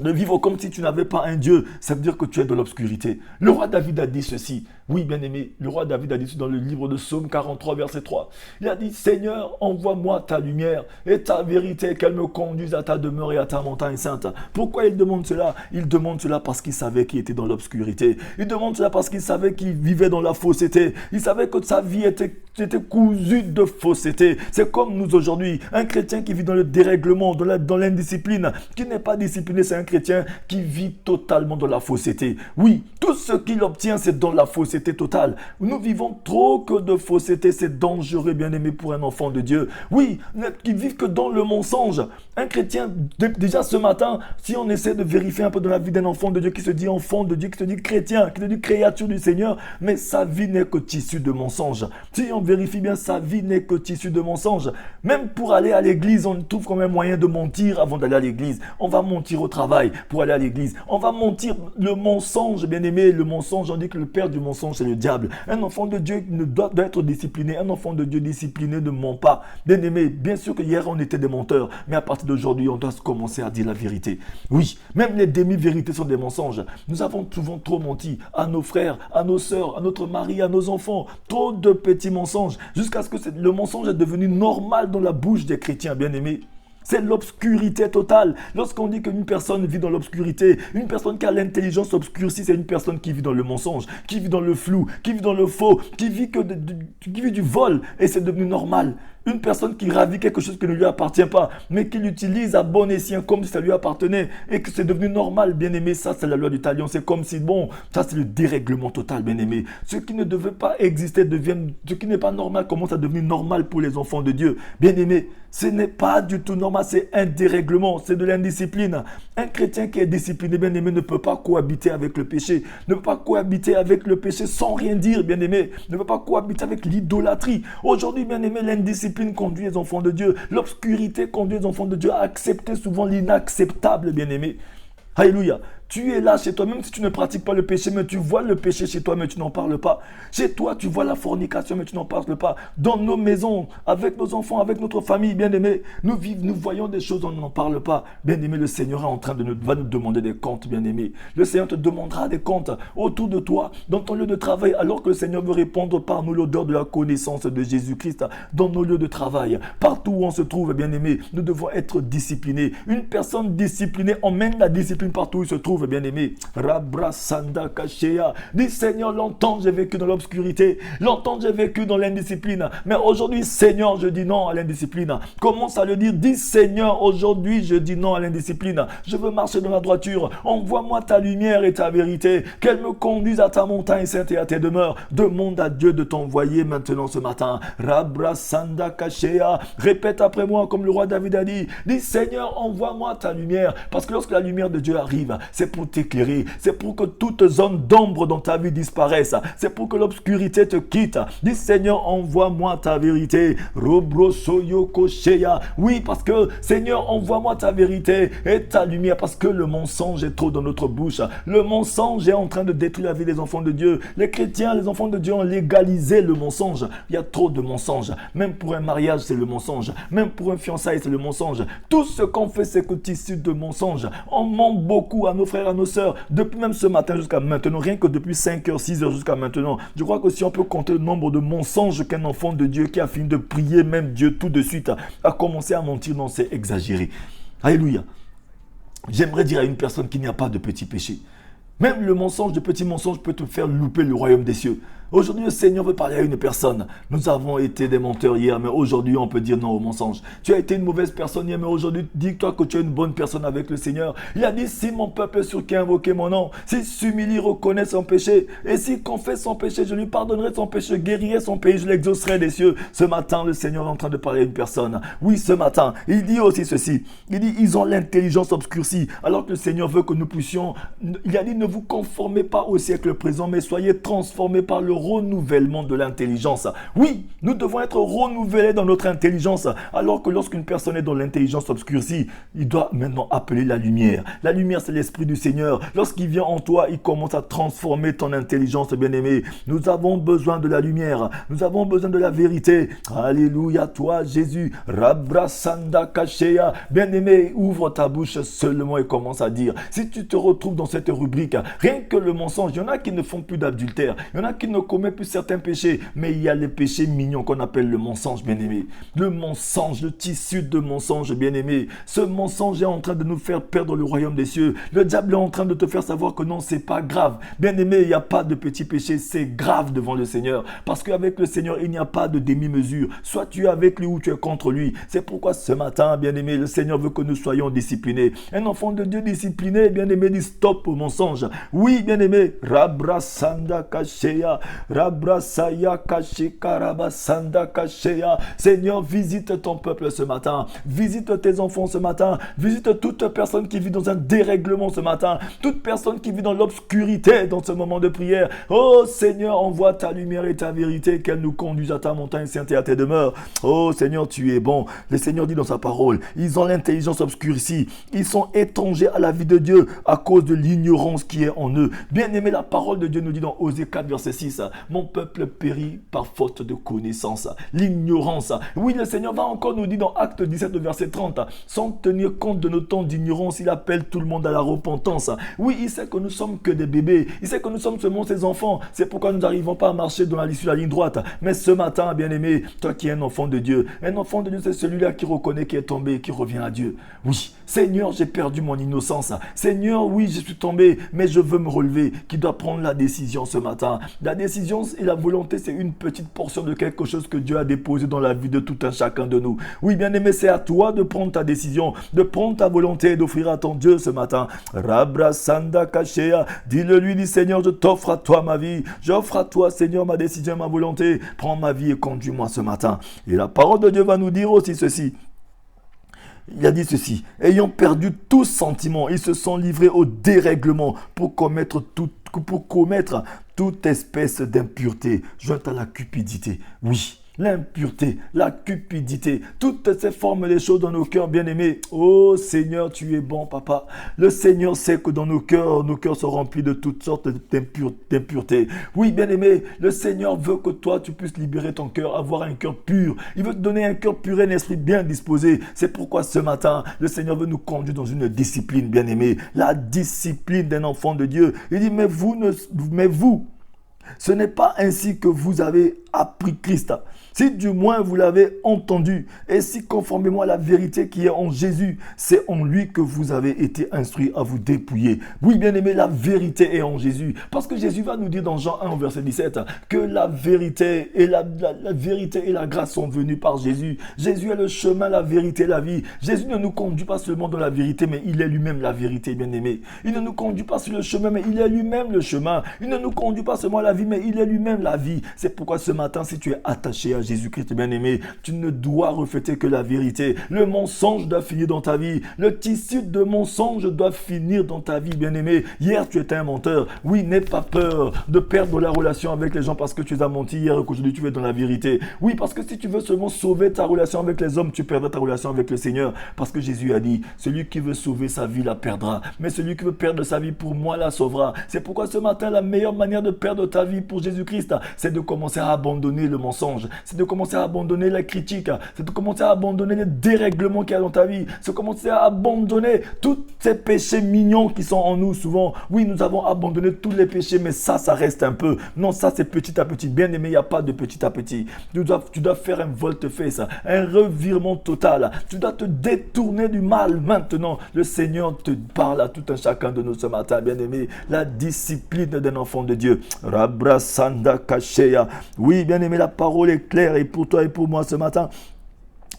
de vivre comme si tu n'avais pas un Dieu, ça veut dire que tu es dans l'obscurité. Le roi David a dit ceci. Oui, bien-aimé, le roi David a dit ceci dans le livre de Psaume 43, verset 3. Il a dit, Seigneur, envoie-moi ta lumière et ta vérité, qu'elle me conduise à ta demeure et à ta montagne sainte. Pourquoi il demande cela? Il demande cela parce qu'il savait qu'il était dans l'obscurité. Il demande cela parce qu'il savait qu'il vivait dans la fausseté. Il savait que sa vie était cousue de fausseté. C'est comme nous aujourd'hui. Un chrétien qui vit dans le dérèglement, dans l'indiscipline, qui n'est pas discipliné, c'est un chrétien qui vit totalement dans la fausseté. Oui, tout ce qu'il obtient, c'est dans la fausseté totale. Nous vivons trop que de fausseté, c'est dangereux, bien-aimé, pour un enfant de Dieu. Oui, qui vivent que dans le mensonge. Un chrétien, déjà ce matin, si on essaie de vérifier un peu dans la vie d'un enfant de Dieu, qui se dit enfant de Dieu, qui se dit chrétien, qui se dit créature du Seigneur, mais sa vie n'est que tissu de mensonges. Si on vérifie bien, sa vie n'est que tissu de mensonges. Même pour aller à l'église, on trouve quand même moyen de mentir avant d'aller à l'église. On va mentir au travail pour aller à l'église. On va mentir, le mensonge, bien-aimé, le mensonge, on dit que le père du mensonge, c'est le diable. Un enfant de Dieu doit être discipliné. Un enfant de Dieu discipliné ne ment pas. Bien-aimé, bien sûr que hier on était des menteurs, mais à partir d'aujourd'hui, on doit commencer à dire la vérité. Oui, même les demi-vérités sont des mensonges. Nous avons souvent trop menti à nos frères, à nos sœurs, à notre mari, à nos enfants. Trop de petits mensonges, jusqu'à ce que le mensonge est devenu normal dans la bouche des chrétiens, bien-aimés. C'est l'obscurité totale. Lorsqu'on dit qu'une personne vit dans l'obscurité, une personne qui a l'intelligence obscurcie, c'est une personne qui vit dans le mensonge, qui vit dans le flou, qui vit dans le faux, qui vit du vol. Et c'est devenu normal. Une personne qui ravit quelque chose qui ne lui appartient pas, mais qui l'utilise à bon escient comme si ça lui appartenait et que c'est devenu normal, bien-aimé. Ça, c'est la loi du talion. C'est comme si, bon, ça, c'est le dérèglement total, bien-aimé. Ce qui ne devait pas exister ce qui n'est pas normal commence à devenir normal pour les enfants de Dieu. Bien-aimé, ce n'est pas du tout normal, c'est un dérèglement, c'est de l'indiscipline. Un chrétien qui est discipliné, bien-aimé, ne peut pas cohabiter avec le péché, ne peut pas cohabiter avec le péché sans rien dire, bien-aimé, ne peut pas cohabiter avec l'idolâtrie. Aujourd'hui, bien-aimé, l'indiscipline conduit les enfants de Dieu, l'obscurité conduit les enfants de Dieu à accepter souvent l'inacceptable, bien-aimé. Alléluia. Tu es là chez toi, même si tu ne pratiques pas le péché, mais tu vois le péché chez toi, mais tu n'en parles pas. Chez toi, tu vois la fornication, mais tu n'en parles pas. Dans nos maisons, avec nos enfants, avec notre famille, bien-aimés, nous voyons des choses, on n'en parle pas. Bien-aimé, le Seigneur est en train va nous demander des comptes, bien-aimé. Le Seigneur te demandera des comptes autour de toi, dans ton lieu de travail, alors que le Seigneur veut répondre par nous l'odeur de la connaissance de Jésus-Christ, dans nos lieux de travail. Partout où on se trouve, bien-aimé, nous devons être disciplinés. Une personne disciplinée emmène la discipline partout où il se trouve, livre, bien-aimé. Rabrasanda Kashea. Dis Seigneur, longtemps j'ai vécu dans l'obscurité. Longtemps j'ai vécu dans l'indiscipline. Mais aujourd'hui, Seigneur, je dis non à l'indiscipline. Commence à le dire. Dis Seigneur, aujourd'hui, je dis non à l'indiscipline. Je veux marcher dans la droiture. Envoie-moi ta lumière et ta vérité. Qu'elle me conduise à ta montagne sainte et à tes demeures. Demande à Dieu de t'envoyer maintenant ce matin. Rabrasanda Kashea. Répète après moi comme le roi David a dit. Dis Seigneur, envoie-moi ta lumière. Parce que lorsque la lumière de Dieu arrive, c'est pour t'éclairer. C'est pour que toute zone d'ombre dans ta vie disparaisse. C'est pour que l'obscurité te quitte. Dis Seigneur, envoie-moi ta vérité. Robrosoyokoshea. Oui, parce que Seigneur, envoie-moi ta vérité et ta lumière. Parce que le mensonge est trop dans notre bouche. Le mensonge est en train de détruire la vie des enfants de Dieu. Les chrétiens, les enfants de Dieu ont légalisé le mensonge. Il y a trop de mensonges. Même pour un mariage, c'est le mensonge. Même pour un fiançailles, c'est le mensonge. Tout ce qu'on fait, c'est que issu de mensonges. On ment beaucoup à nos frères, à nos sœurs. Depuis même ce matin jusqu'à maintenant, rien que depuis 5h, 6h jusqu'à maintenant. Je crois que si on peut compter le nombre de mensonges qu'un enfant de Dieu qui a fini de prier même Dieu tout de suite a commencé à mentir, non, c'est exagéré. Alléluia. J'aimerais dire à une personne qu'il n'y a pas de petit péché. Même le mensonge, de petit mensonge peut te faire louper le royaume des cieux. Aujourd'hui, le Seigneur veut parler à une personne. Nous avons été des menteurs hier, mais aujourd'hui, on peut dire non au mensonge. Tu as été une mauvaise personne hier, mais aujourd'hui, dis-toi que tu es une bonne personne avec le Seigneur. Il a dit, si mon peuple sur qui a invoqué mon nom, s'il s'humilie, reconnaît son péché, et s'il confesse son péché, je lui pardonnerai son péché, guérirai son pays, je l'exaucerai des cieux. Ce matin, le Seigneur est en train de parler à une personne. Oui, ce matin, il dit aussi ceci. Il dit, ils ont l'intelligence obscurcie, alors que le Seigneur veut que nous puissions... Il a dit, ne vous conformez pas au siècle présent, mais soyez transformés par le renouvellement de l'intelligence. Oui, nous devons être renouvelés dans notre intelligence, alors que lorsqu'une personne est dans l'intelligence obscurcie, il doit maintenant appeler la lumière. La lumière, c'est l'Esprit du Seigneur. Lorsqu'il vient en toi, il commence à transformer ton intelligence, bien-aimé. Nous avons besoin de la lumière. Nous avons besoin de la vérité. Alléluia, toi, Jésus. Rabrasanda Kashea. Bien-aimé, ouvre ta bouche seulement et commence à dire. Si tu te retrouves dans cette rubrique, rien que le mensonge, il y en a qui ne font plus d'adultère. Il y en a qui ne commet plus certains péchés, mais il y a les péchés mignons qu'on appelle le mensonge, bien-aimé. Le mensonge, le tissu de mensonge, bien-aimé. Ce mensonge est en train de nous faire perdre le royaume des cieux. Le diable est en train de te faire savoir que non, c'est pas grave. Bien-aimé, il n'y a pas de petits péchés, c'est grave devant le Seigneur. Parce qu'avec le Seigneur, il n'y a pas de demi-mesure. Soit tu es avec lui ou tu es contre lui. C'est pourquoi ce matin, bien-aimé, le Seigneur veut que nous soyons disciplinés. Un enfant de Dieu discipliné, bien-aimé, dit stop au mensonge. Oui, bien-aimé, Rabrasanda Kashea. Rabrasaya Kashikarabasanda Kashea. Seigneur, visite ton peuple ce matin. Visite tes enfants ce matin. Visite toute personne qui vit dans un dérèglement ce matin. Toute personne qui vit dans l'obscurité dans ce moment de prière. Oh Seigneur, envoie ta lumière et ta vérité, qu'elle nous conduise à ta montagne sainte et à tes demeures. Oh Seigneur, tu es bon. Le Seigneur dit dans sa parole, ils ont l'intelligence obscurcie. Ils sont étrangers à la vie de Dieu à cause de l'ignorance qui est en eux. Bien aimé, la parole de Dieu nous dit dans Osée 4, verset 6, mon peuple périt par faute de connaissance. L'ignorance. Oui, le Seigneur va encore nous dire dans Acte 17, verset 30, sans tenir compte de nos temps d'ignorance, il appelle tout le monde à la repentance. Oui, il sait que nous sommes que des bébés. Il sait que nous sommes seulement ses enfants. C'est pourquoi nous n'arrivons pas à marcher dans sur la ligne droite. Mais ce matin, bien-aimé, toi qui es un enfant de Dieu, c'est celui-là qui reconnaît qu'il est tombé et qui revient à Dieu. Oui, Seigneur, j'ai perdu mon innocence. Seigneur, oui, je suis tombé, mais je veux me relever. Qui doit prendre la décision ce matin? La décision et la volonté, c'est une petite portion de quelque chose que Dieu a déposé dans la vie de tout un chacun de nous. Oui, bien-aimé, c'est à toi de prendre ta décision, de prendre ta volonté et d'offrir à ton Dieu ce matin. Rabrasanda Kashea, dis-le lui, dis Seigneur, je t'offre à toi ma vie. J'offre à toi, Seigneur, ma décision, ma volonté. Prends ma vie et conduis-moi ce matin. Et la parole de Dieu va nous dire aussi ceci. Il a dit ceci, ayant perdu tout sentiment, ils se sont livrés au dérèglement pour commettre toute espèce d'impureté, jointe à la cupidité. Oui, l'impureté, la cupidité, toutes ces formes des choses dans nos cœurs, bien-aimés. Oh Seigneur, tu es bon, papa. Le Seigneur sait que dans nos cœurs sont remplis de toutes sortes d'impuretés. Oui, bien-aimé, le Seigneur veut que toi, tu puisses libérer ton cœur, avoir un cœur pur. Il veut te donner un cœur pur et un esprit bien disposé. C'est pourquoi ce matin, le Seigneur veut nous conduire dans une discipline, bien-aimé. La discipline d'un enfant de Dieu. Il dit, mais vous, ce n'est pas ainsi que vous avez appris Christ, si du moins vous l'avez entendu, et si conformément à la vérité qui est en Jésus, c'est en lui que vous avez été instruits à vous dépouiller. Oui, bien-aimé, la vérité est en Jésus. Parce que Jésus va nous dire dans Jean 1, verset 17, que la vérité et la vérité et la grâce sont venues par Jésus. Jésus est le chemin, la vérité, la vie. Jésus ne nous conduit pas seulement dans la vérité, mais il est lui-même la vérité, bien-aimé. Il ne nous conduit pas sur le chemin, mais il est lui-même le chemin. Il ne nous conduit pas seulement à la vie, mais il est lui-même la vie. C'est pourquoi ce matin, si tu es attaché à Jésus-Christ, bien-aimé, tu ne dois refléter que la vérité. Le mensonge doit finir dans ta vie. Le tissu de mensonge doit finir dans ta vie, bien-aimé. Hier, tu étais un menteur. Oui, n'aie pas peur de perdre la relation avec les gens parce que tu as menti hier et qu'aujourd'hui tu es dans la vérité. Oui, parce que si tu veux seulement sauver ta relation avec les hommes, tu perdras ta relation avec le Seigneur. Parce que Jésus a dit, celui qui veut sauver sa vie la perdra. Mais celui qui veut perdre sa vie pour moi la sauvera. C'est pourquoi ce matin, la meilleure manière de perdre ta vie pour Jésus-Christ, c'est de commencer à abandonner le mensonge. C'est de commencer à abandonner la critique. C'est de commencer à abandonner les dérèglements qu'il y a dans ta vie. C'est de commencer à abandonner tous ces péchés mignons qui sont en nous souvent. Oui, nous avons abandonné tous les péchés, mais ça reste un peu. Non, ça c'est petit à petit. Bien aimé, il n'y a pas de petit à petit. Tu dois faire un volte-face, un revirement total. Tu dois te détourner du mal maintenant. Le Seigneur te parle à tout un chacun de nous ce matin, bien aimé. La discipline d'un enfant de Dieu. Rabrasanda Kashea. Oui, bien aimé, la parole est claire et pour toi et pour moi ce matin.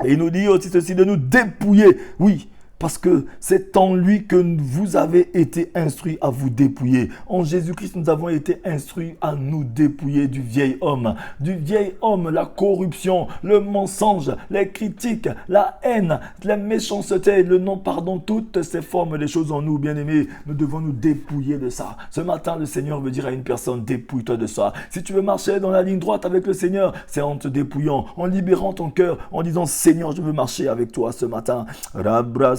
Et il nous dit aussi ceci, de nous dépouiller. Oui. Parce que c'est en lui que vous avez été instruits à vous dépouiller. En Jésus-Christ, nous avons été instruits à nous dépouiller du vieil homme. Du vieil homme, la corruption, le mensonge, les critiques, la haine, la méchanceté, le non-pardon, toutes ces formes des choses en nous, bien-aimés. Nous devons nous dépouiller de ça. Ce matin, le Seigneur veut dire à une personne, dépouille-toi de ça. Si tu veux marcher dans la ligne droite avec le Seigneur, c'est en te dépouillant, en libérant ton cœur, en disant, Seigneur, je veux marcher avec toi ce matin.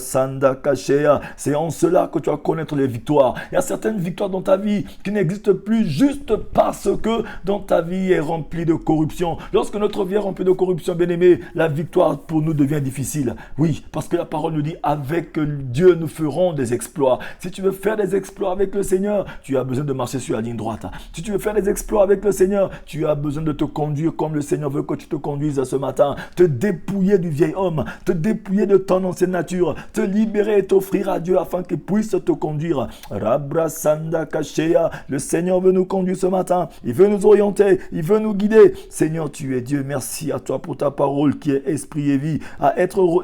Sanda Kashea, c'est en cela que tu vas connaître les victoires. Il y a certaines victoires dans ta vie qui n'existent plus juste parce que dans ta vie est remplie de corruption. Lorsque notre vie est remplie de corruption, bien-aimé, la victoire pour nous devient difficile. Oui, parce que la parole nous dit, avec Dieu, nous ferons des exploits. Si tu veux faire des exploits avec le Seigneur, tu as besoin de marcher sur la ligne droite. Si tu veux faire des exploits avec le Seigneur, tu as besoin de te conduire comme le Seigneur veut que tu te conduises ce matin. Te dépouiller du vieil homme, te dépouiller de ton ancienne nature, te libérer et t'offrir à Dieu afin qu'il puisse te conduire. Rabrasanda Kashea, le Seigneur veut nous conduire ce matin. Il veut nous orienter, il veut nous guider. Seigneur, tu es Dieu. Merci à toi pour ta parole qui est esprit et vie.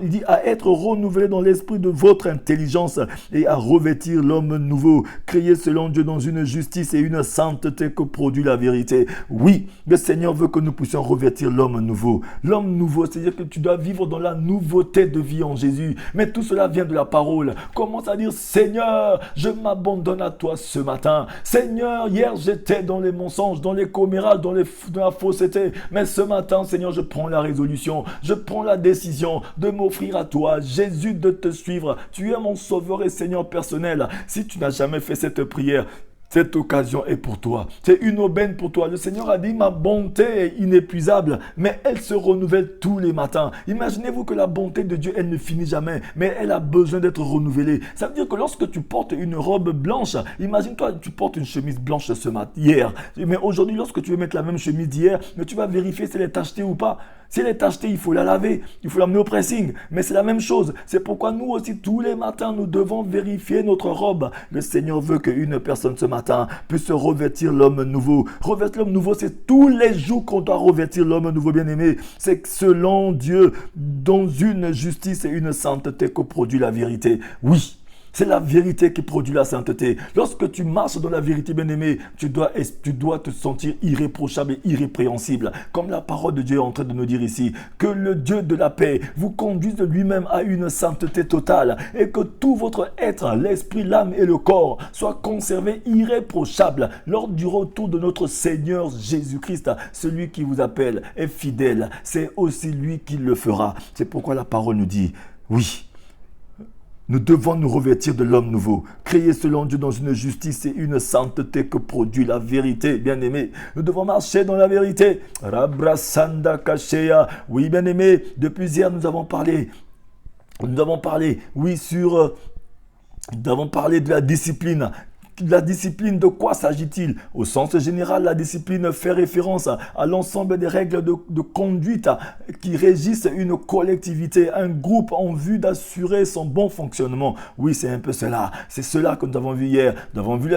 Il dit à être renouvelé dans l'esprit de votre intelligence et à revêtir l'homme nouveau, créé selon Dieu dans une justice et une sainteté que produit la vérité. Oui, le Seigneur veut que nous puissions revêtir l'homme nouveau. L'homme nouveau, c'est-à-dire que tu dois vivre dans la nouveauté de vie en Jésus. Mais tout cela vient de la parole. Commence à dire, Seigneur, je m'abandonne à toi ce matin. Seigneur, hier j'étais dans les mensonges, dans les commérages, dans la fausseté. Mais ce matin, Seigneur, je prends la résolution, je prends la décision de m'offrir à toi, Jésus, de te suivre. Tu es mon sauveur et Seigneur personnel. Si tu n'as jamais fait cette prière, cette occasion est pour toi. C'est une aubaine pour toi. Le Seigneur a dit, ma bonté est inépuisable, mais elle se renouvelle tous les matins. Imaginez-vous que la bonté de Dieu, elle ne finit jamais, mais elle a besoin d'être renouvelée. Ça veut dire que lorsque tu portes une robe blanche, imagine-toi, tu portes une chemise blanche ce matin, hier. Mais aujourd'hui, lorsque tu veux mettre la même chemise d'hier, mais tu vas vérifier si elle est tachetée ou pas. Si elle est tachetée, il faut la laver, il faut l'amener au pressing. Mais c'est la même chose. C'est pourquoi nous aussi, tous les matins, nous devons vérifier notre robe. Le Seigneur veut qu'une personne ce matin puisse revêtir l'homme nouveau. Revêtir l'homme nouveau, c'est tous les jours qu'on doit revêtir l'homme nouveau, bien-aimé. C'est selon Dieu, dans une justice et une sainteté que produit la vérité. Oui. C'est la vérité qui produit la sainteté. Lorsque tu marches dans la vérité, bien-aimé, tu dois te sentir irréprochable et irrépréhensible. Comme la parole de Dieu est en train de nous dire ici. Que le Dieu de la paix vous conduise lui-même à une sainteté totale. Et que tout votre être, l'esprit, l'âme et le corps soient conservés irréprochables lors du retour de notre Seigneur Jésus-Christ. Celui qui vous appelle est fidèle. C'est aussi lui qui le fera. C'est pourquoi la parole nous dit, oui. Nous devons nous revêtir de l'homme nouveau, créé selon Dieu dans une justice et une sainteté que produit la vérité, bien-aimé. Nous devons marcher dans la vérité. Rabrasanda Kashea. Oui, bien-aimé, depuis hier, nous avons parlé, oui, nous avons parlé de la discipline La discipline, de quoi s'agit-il? Au sens général, la discipline fait référence à l'ensemble des règles de conduite qui régissent une collectivité, un groupe en vue d'assurer son bon fonctionnement. Oui, c'est un peu cela. C'est cela que nous avons vu hier. Nous avons vu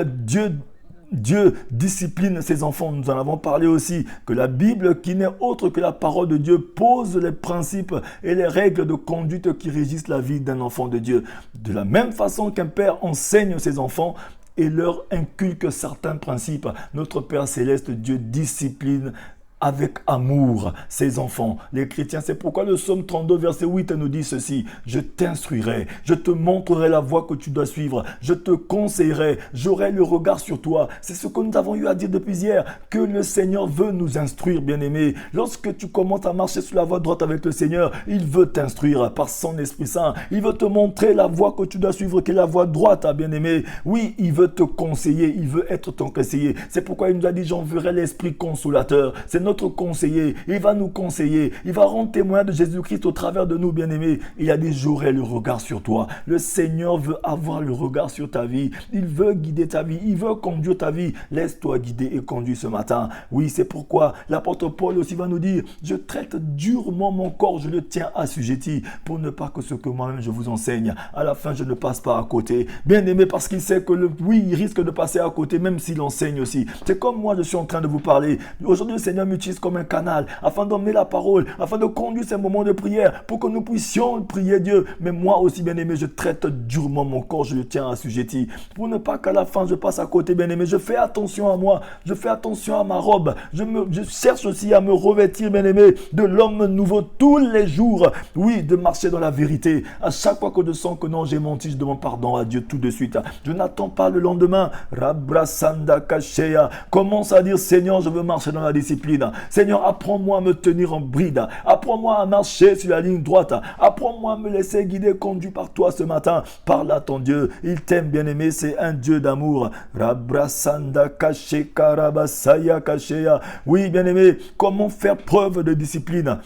Dieu discipline ses enfants. Nous en avons parlé aussi, que la Bible, qui n'est autre que la parole de Dieu, pose les principes et les règles de conduite qui régissent la vie d'un enfant de Dieu. De la même façon qu'un père enseigne ses enfants et leur inculque certains principes, notre Père Céleste, Dieu discipline avec amour ses enfants, les chrétiens. C'est pourquoi le psaume 32, verset 8 nous dit ceci: je t'instruirai, je te montrerai la voie que tu dois suivre, je te conseillerai, j'aurai le regard sur toi. C'est ce que nous avons eu à dire depuis hier, que le Seigneur veut nous instruire, bien-aimés. Lorsque tu commences à marcher sur la voie droite avec le Seigneur, il veut t'instruire par son Esprit Saint. Il veut te montrer la voie que tu dois suivre, qui est la voie droite, bien-aimé. Oui, il veut te conseiller, il veut être ton conseiller. C'est pourquoi il nous a dit: j'enverrai l'Esprit consolateur. C'est notre conseiller, il va nous conseiller, il va rendre témoin de Jésus-Christ au travers de nous, bien-aimés. Il a dit: j'aurai le regard sur toi. Le Seigneur veut avoir le regard sur ta vie, il veut guider ta vie, il veut conduire ta vie. Laisse-toi guider et conduire ce matin. Oui, c'est pourquoi l'apôtre Paul aussi va nous dire: je traite durement mon corps, je le tiens assujetti, pour ne pas que ce que moi-même je vous enseigne, à la fin je ne passe pas à côté. Bien-aimé, parce qu'il sait que oui, il risque de passer à côté, même s'il enseigne aussi. C'est comme moi, je suis en train de vous parler. Aujourd'hui, le Seigneur m'utilise comme un canal, afin d'emmener la parole, afin de conduire ces moments de prière, pour que nous puissions prier Dieu. Mais moi aussi, bien-aimé, je traite durement mon corps, je le tiens assujetti, pour ne pas qu'à la fin je passe à côté, bien-aimé. Je fais attention à moi, je fais attention à ma robe, je cherche aussi à me revêtir, bien-aimé, de l'homme nouveau tous les jours. Oui, de marcher dans la vérité. À chaque fois que je sens que non, j'ai menti, je demande pardon à Dieu tout de suite. Je n'attends pas le lendemain. Rabrasanda Kashea. Commence à dire: Seigneur, je veux marcher dans la discipline. Seigneur, apprends-moi à me tenir en bride. Apprends-moi à marcher sur la ligne droite. Apprends-moi à me laisser guider, conduit par toi ce matin. Parle à ton Dieu. Il t'aime, bien-aimé. C'est un Dieu d'amour. Rabrasanda Kashe Karabasaya Kashea. Oui, bien-aimé, comment faire preuve de discipline?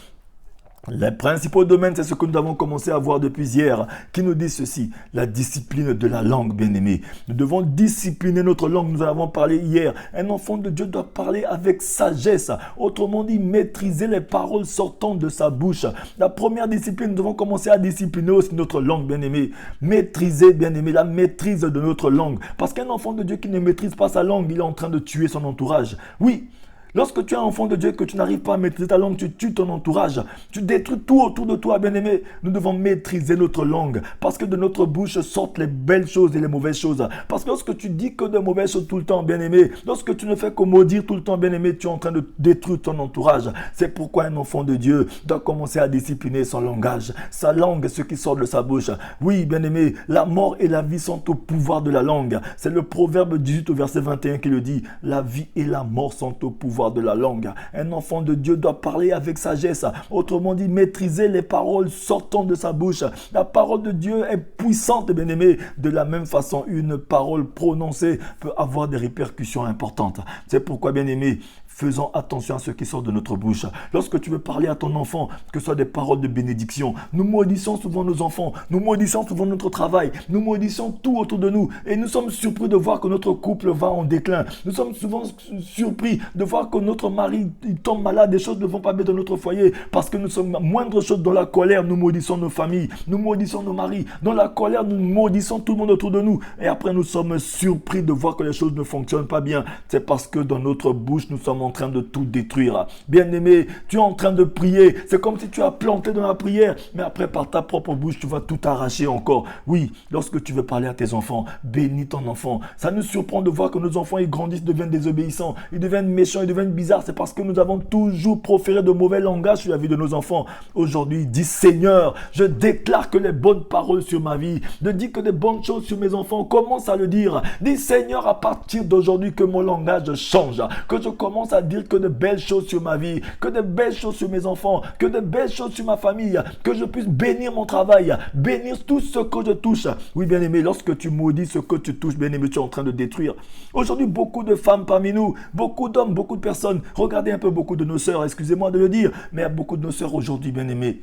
Les principaux domaines, c'est ce que nous avons commencé à voir depuis hier, qui nous dit ceci: la discipline de la langue, bien-aimé. Nous devons discipliner notre langue, nous en avons parlé hier. Un enfant de Dieu doit parler avec sagesse, autrement dit, maîtriser les paroles sortant de sa bouche. La première discipline, nous devons commencer à discipliner aussi notre langue, bien-aimé. Maîtriser, bien-aimé, la maîtrise de notre langue. Parce qu'un enfant de Dieu qui ne maîtrise pas sa langue, il est en train de tuer son entourage. Oui. Lorsque tu es un enfant de Dieu et que tu n'arrives pas à maîtriser ta langue, tu tues ton entourage. Tu détruis tout autour de toi, bien-aimé. Nous devons maîtriser notre langue. Parce que de notre bouche sortent les belles choses et les mauvaises choses. Parce que lorsque tu dis que de mauvaises choses tout le temps, bien-aimé, lorsque tu ne fais que maudire tout le temps, bien-aimé, tu es en train de détruire ton entourage. C'est pourquoi un enfant de Dieu doit commencer à discipliner son langage. Sa langue, ce qui sort de sa bouche. Oui, bien-aimé, la mort et la vie sont au pouvoir de la langue. C'est le Proverbe 18 au verset 21 qui le dit. La vie et la mort sont au pouvoir de la langue. Un enfant de Dieu doit parler avec sagesse, autrement dit, maîtriser les paroles sortant de sa bouche. La parole de Dieu est puissante, bien-aimé. De la même façon, une parole prononcée peut avoir des répercussions importantes. C'est pourquoi, bien-aimé, faisons attention à ce qui sort de notre bouche. Lorsque tu veux parler à ton enfant, que ce soit des paroles de bénédiction, nous maudissons souvent nos enfants, nous maudissons souvent notre travail, nous maudissons tout autour de nous. Et nous sommes surpris de voir que notre couple va en déclin. Nous sommes souvent surpris de voir que notre mari il tombe malade, des choses ne vont pas bien dans notre foyer, parce que nous sommes moindre chose dans la colère, nous maudissons nos familles, nous maudissons nos maris. Dans la colère, nous maudissons tout le monde autour de nous. Et après, nous sommes surpris de voir que les choses ne fonctionnent pas bien. C'est parce que dans notre bouche, nous sommes en train de tout détruire. Bien-aimé, tu es en train de prier. C'est comme si tu as planté dans la prière, mais après, par ta propre bouche, tu vas tout arracher encore. Oui, lorsque tu veux parler à tes enfants, bénis ton enfant. Ça nous surprend de voir que nos enfants, ils grandissent, deviennent désobéissants, ils deviennent méchants, ils deviennent bizarres. C'est parce que nous avons toujours proféré de mauvais langages sur la vie de nos enfants. Aujourd'hui, dis: Seigneur, je déclare que les bonnes paroles sur ma vie, je dis que des bonnes choses sur mes enfants. Commence à le dire. Dis: Seigneur, à partir d'aujourd'hui, que mon langage change, que je commence à dire que de belles choses sur ma vie, que de belles choses sur mes enfants, que de belles choses sur ma famille, que je puisse bénir mon travail, bénir tout ce que je touche. Oui, bien-aimé, lorsque tu maudis ce que tu touches, bien-aimé, tu es en train de détruire. Aujourd'hui, beaucoup de femmes parmi nous, beaucoup d'hommes, beaucoup de personnes, regardez un peu beaucoup de nos sœurs, excusez-moi de le dire, mais il y a beaucoup de nos sœurs aujourd'hui, bien-aimées.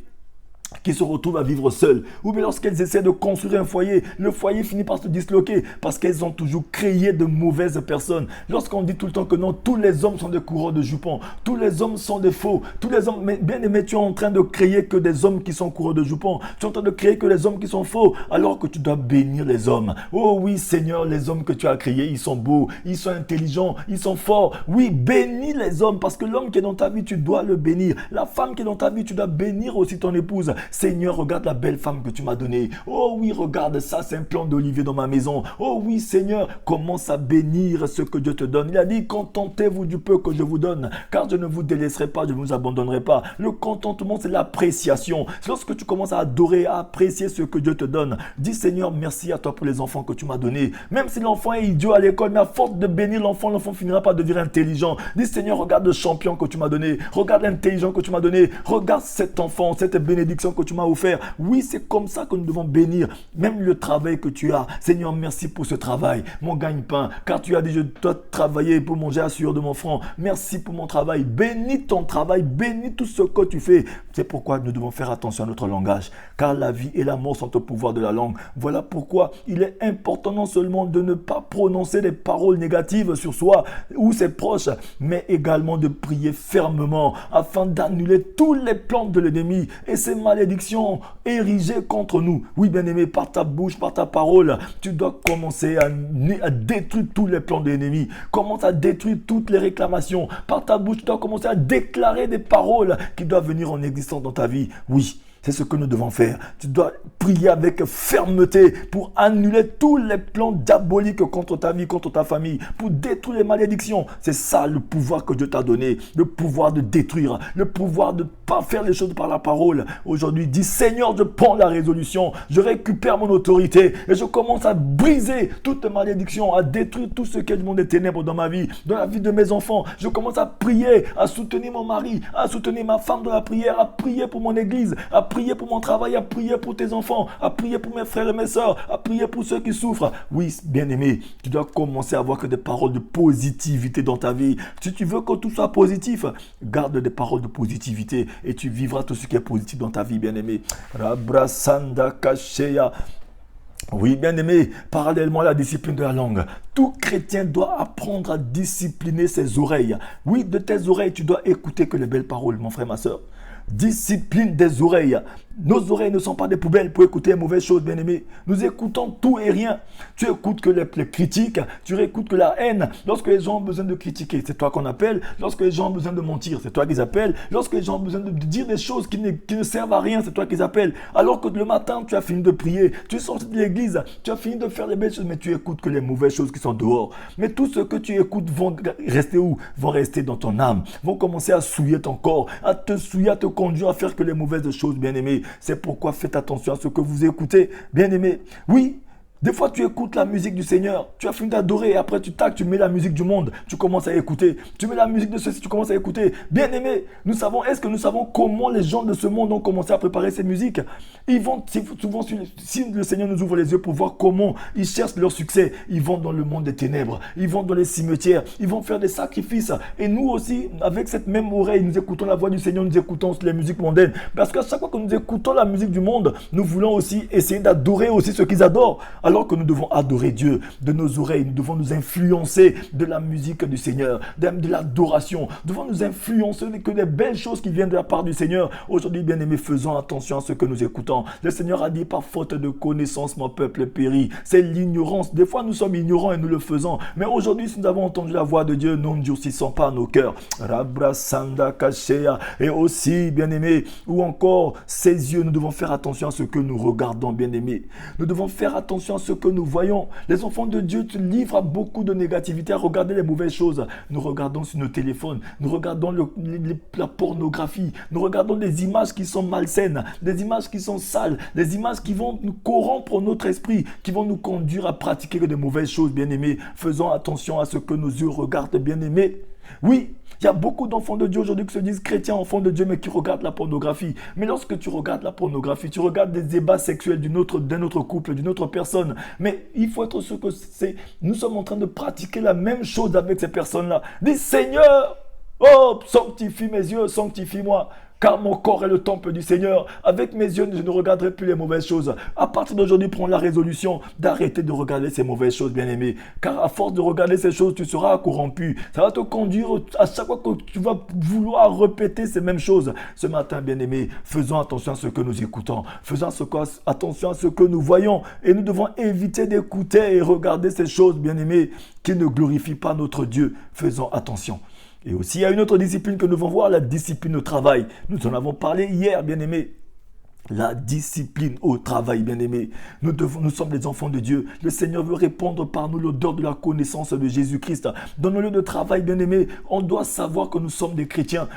qui se retrouvent à vivre seules, ou bien lorsqu'elles essaient de construire un foyer, le foyer finit par se disloquer parce qu'elles ont toujours créé de mauvaises personnes. Lorsqu'on dit tout le temps que non, tous les hommes sont des coureurs de jupons, tous les hommes sont des faux, tous les hommes, mais bien aimé, tu es en train de créer que des hommes qui sont coureurs de jupons, tu es en train de créer que des hommes qui sont faux, alors que tu dois bénir les hommes. Oh oui Seigneur, les hommes que tu as créés, ils sont beaux, ils sont intelligents, ils sont forts. Oui, bénis les hommes, parce que l'homme qui est dans ta vie, tu dois le bénir. La femme qui est dans ta vie, tu dois bénir aussi ton épouse. Seigneur, regarde la belle femme que tu m'as donnée. Oh oui, regarde ça, c'est un plant d'olivier dans ma maison. Oh oui, Seigneur, commence à bénir ce que Dieu te donne. Il a dit, contentez-vous du peu que je vous donne, car je ne vous délaisserai pas, je ne vous abandonnerai pas. Le contentement, c'est l'appréciation. C'est lorsque tu commences à adorer, à apprécier ce que Dieu te donne. Dis, Seigneur, merci à toi pour les enfants que tu m'as donnés. Même si l'enfant est idiot à l'école, mais à force de bénir l'enfant, l'enfant finira par devenir intelligent. Dis, Seigneur, regarde le champion que tu m'as donné. Regarde l'intelligent que tu m'as donné. Regarde cet enfant, cette bénédiction que tu m'as offert. Oui, c'est comme ça que nous devons bénir même le travail que tu as. Seigneur, merci pour ce travail, mon gagne-pain, car tu as dit je dois travailler pour manger à sueur de mon front. Merci pour mon travail. Bénis ton travail, bénis tout ce que tu fais. C'est pourquoi nous devons faire attention à notre langage, car la vie et la mort sont au pouvoir de la langue. Voilà pourquoi il est important non seulement de ne pas prononcer des paroles négatives sur soi ou ses proches, mais également de prier fermement afin d'annuler tous les plans de l'ennemi et ses malédictions érigées contre nous. Oui, bien-aimé, par ta bouche, par ta parole, tu dois commencer à détruire tous les plans de l'ennemi. Commence à détruire toutes les réclamations. Par ta bouche, tu dois commencer à déclarer des paroles qui doivent venir en existence dans ta vie. Oui. C'est ce que nous devons faire. Tu dois prier avec fermeté pour annuler tous les plans diaboliques contre ta vie, contre ta famille, pour détruire les malédictions. C'est ça le pouvoir que Dieu t'a donné, le pouvoir de détruire, le pouvoir de ne pas faire les choses par la parole. Aujourd'hui, dis Seigneur, je prends la résolution, je récupère mon autorité et je commence à briser toute malédiction, à détruire tout ce qui est du monde des ténèbres dans ma vie, dans la vie de mes enfants. Je commence à prier, à soutenir mon mari, à soutenir ma femme dans la prière, à prier pour mon église, à prier pour mon travail, à prier pour tes enfants, à prier pour mes frères et mes sœurs, à prier pour ceux qui souffrent. Oui, bien-aimé, tu dois commencer à avoir que des paroles de positivité dans ta vie. Si tu veux que tout soit positif, garde des paroles de positivité et tu vivras tout ce qui est positif dans ta vie, bien-aimé. Rabrasanda Kasheya. Oui, bien-aimé, parallèlement à la discipline de la langue, tout chrétien doit apprendre à discipliner ses oreilles. Oui, de tes oreilles, tu dois écouter que les belles paroles, mon frère, ma sœur. Discipline des oreilles. Nos oreilles ne sont pas des poubelles pour écouter les mauvaises choses, bien-aimés. Nous écoutons tout et rien. Tu écoutes que les critiques, tu écoutes que la haine. Lorsque les gens ont besoin de critiquer, c'est toi qu'on appelle. Lorsque les gens ont besoin de mentir, c'est toi qu'ils appellent. Lorsque les gens ont besoin de dire des choses qui ne servent à rien, c'est toi qu'ils appellent. Alors que le matin, tu as fini de prier, tu es sorti de l'église, tu as fini de faire les belles choses, mais tu écoutes que les mauvaises choses qui sont dehors. Mais tout ce que tu écoutes vont rester où? Vont rester dans ton âme, vont commencer à souiller ton corps, à te souiller, à te conduire à faire que les mauvaises choses, bien-aimés. C'est pourquoi faites attention à ce que vous écoutez, bien-aimés. Oui, des fois, tu écoutes la musique du Seigneur. Tu as fini d'adorer et après, tu mets la musique du monde. Tu commences à écouter. Tu mets la musique de ceci, tu commences à écouter. Bien-aimé, est-ce que nous savons comment les gens de ce monde ont commencé à préparer ces musiques? Ils vont souvent, si le Seigneur nous ouvre les yeux pour voir comment ils cherchent leur succès, ils vont dans le monde des ténèbres. Ils vont dans les cimetières. Ils vont faire des sacrifices. Et nous aussi, avec cette même oreille, nous écoutons la voix du Seigneur, nous écoutons les musiques mondaines. Parce qu'à chaque fois que nous écoutons la musique du monde, nous voulons aussi essayer d'adorer aussi ce qu'ils adorent. Alors que nous devons adorer Dieu de nos oreilles, nous devons nous influencer de la musique du Seigneur, de l'adoration. Nous devons nous influencer que des belles choses qui viennent de la part du Seigneur. Aujourd'hui, bien-aimés, faisons attention à ce que nous écoutons. Le Seigneur a dit, par faute de connaissance, mon peuple périt. C'est l'ignorance. Des fois, nous sommes ignorants et nous le faisons. Mais aujourd'hui, si nous avons entendu la voix de Dieu, nous ne durcissons pas nos cœurs. Rabrasanda Kashea. Et aussi, bien-aimés, ou encore, ses yeux, nous devons faire attention à ce que nous regardons, bien-aimés. Nous devons faire attention à ce que nous voyons. Les enfants de Dieu te livrent à beaucoup de négativité, à regarder les mauvaises choses. Nous regardons sur nos téléphones, nous regardons la pornographie, nous regardons des images qui sont malsaines, des images qui sont sales, des images qui vont nous corrompre notre esprit, qui vont nous conduire à pratiquer de mauvaises choses, bien-aimés. Faisons attention à ce que nos yeux regardent, bien-aimés. Oui, il y a beaucoup d'enfants de Dieu aujourd'hui qui se disent chrétiens, enfants de Dieu, mais qui regardent la pornographie. Mais lorsque tu regardes la pornographie, tu regardes des débats sexuels d'un autre couple, d'une autre personne. Mais il faut être sûr que nous sommes en train de pratiquer la même chose avec ces personnes-là. Dis Seigneur, oh, sanctifie mes yeux, sanctifie-moi. car mon corps est le temple du Seigneur. Avec mes yeux, je ne regarderai plus les mauvaises choses. À partir d'aujourd'hui, prends la résolution d'arrêter de regarder ces mauvaises choses, bien-aimé. Car à force de regarder ces choses, tu seras corrompu. Ça va te conduire à chaque fois que tu vas vouloir répéter ces mêmes choses. Ce matin, bien-aimé, faisons attention à ce que nous écoutons. Faisons attention à ce que nous voyons. Et nous devons éviter d'écouter et regarder ces choses, bien-aimé, qui ne glorifient pas notre Dieu. Faisons attention. Et aussi, il y a une autre discipline que nous devons voir, la discipline au travail. Nous en avons parlé hier, bien-aimé. La discipline au travail, bien-aimé. Nous sommes les enfants de Dieu. Le Seigneur veut répandre par nous l'odeur de la connaissance de Jésus-Christ. Dans nos lieux de travail, bien-aimé, on doit savoir que nous sommes des chrétiens.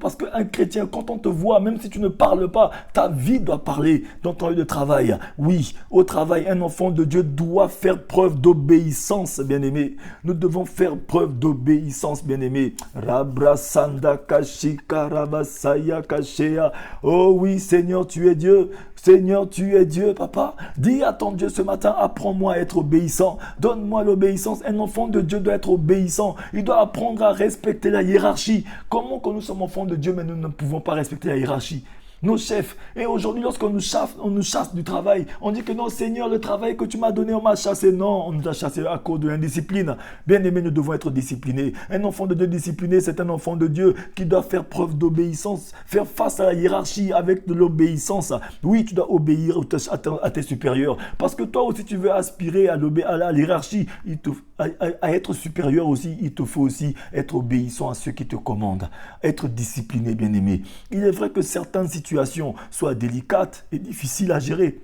Parce qu'un chrétien, quand on te voit, même si tu ne parles pas, ta vie doit parler dans ton lieu de travail. Oui, au travail, un enfant de Dieu doit faire preuve d'obéissance, bien-aimé. Nous devons faire preuve d'obéissance, bien-aimé. Rabrasanda kashika rabasaya kashea. Oh oui, Seigneur, tu es Dieu. Seigneur, tu es Dieu, papa. Dis à ton Dieu ce matin, apprends-moi à être obéissant. Donne-moi l'obéissance. Un enfant de Dieu doit être obéissant. Il doit apprendre à respecter la hiérarchie. Comment que nous sommes enfants de Dieu, mais nous ne pouvons pas respecter la hiérarchie? Nos chefs. Et aujourd'hui, lorsqu'on nous chasse du travail, on dit que non, Seigneur, le travail que tu m'as donné, on m'a chassé. Non, on nous a chassé à cause de l'indiscipline. Bien aimé, nous devons être disciplinés. Un enfant de Dieu discipliné, c'est un enfant de Dieu qui doit faire preuve d'obéissance, faire face à la hiérarchie avec de l'obéissance. Oui, tu dois obéir à tes supérieurs. Parce que toi aussi, tu veux aspirer à la hiérarchie, à être supérieur aussi. Il te faut aussi être obéissant à ceux qui te commandent. Être discipliné, bien aimé. Il est vrai que certaines situations soient délicates et difficiles à gérer.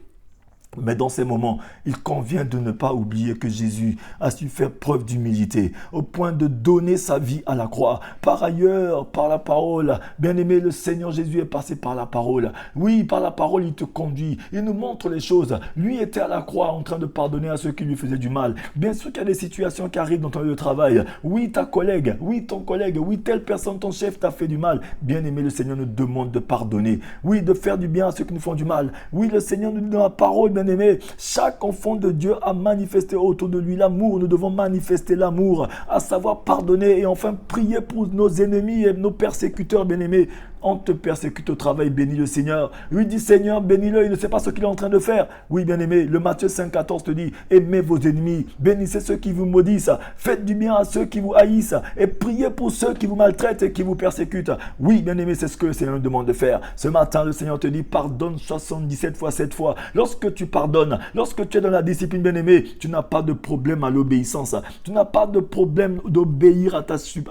Mais dans ces moments, il convient de ne pas oublier que Jésus a su faire preuve d'humilité au point de donner sa vie à la croix. Par ailleurs, par la parole, bien aimé, le Seigneur Jésus est passé par la parole. Oui, par la parole, il te conduit. Il nous montre les choses. Lui était à la croix en train de pardonner à ceux qui lui faisaient du mal. Bien sûr qu'il y a des situations qui arrivent dans ton lieu de travail. Oui, ta collègue, oui, ton collègue, oui, telle personne, ton chef t'a fait du mal. Bien aimé, le Seigneur nous demande de pardonner. Oui, de faire du bien à ceux qui nous font du mal. Oui, le Seigneur nous dit dans la parole, bien aimé, chaque enfant de Dieu a manifesté autour de lui l'amour. Nous devons manifester l'amour, à savoir pardonner et enfin prier pour nos ennemis et nos persécuteurs, bien-aimés. On te persécute au travail, bénis le Seigneur. Lui dit, Seigneur, bénis-le, il ne sait pas ce qu'il est en train de faire. Oui, bien-aimé, le Matthieu 5,14 te dit, aimez vos ennemis, bénissez ceux qui vous maudissent, faites du bien à ceux qui vous haïssent et priez pour ceux qui vous maltraitent et qui vous persécutent. Oui, bien-aimé, c'est ce que le Seigneur nous demande de faire. Ce matin, le Seigneur te dit, pardonne 77 fois 7 fois. Lorsque tu pardonnes, lorsque tu es dans la discipline, bien-aimé, tu n'as pas de problème à l'obéissance. Tu n'as pas de problème d'obéir à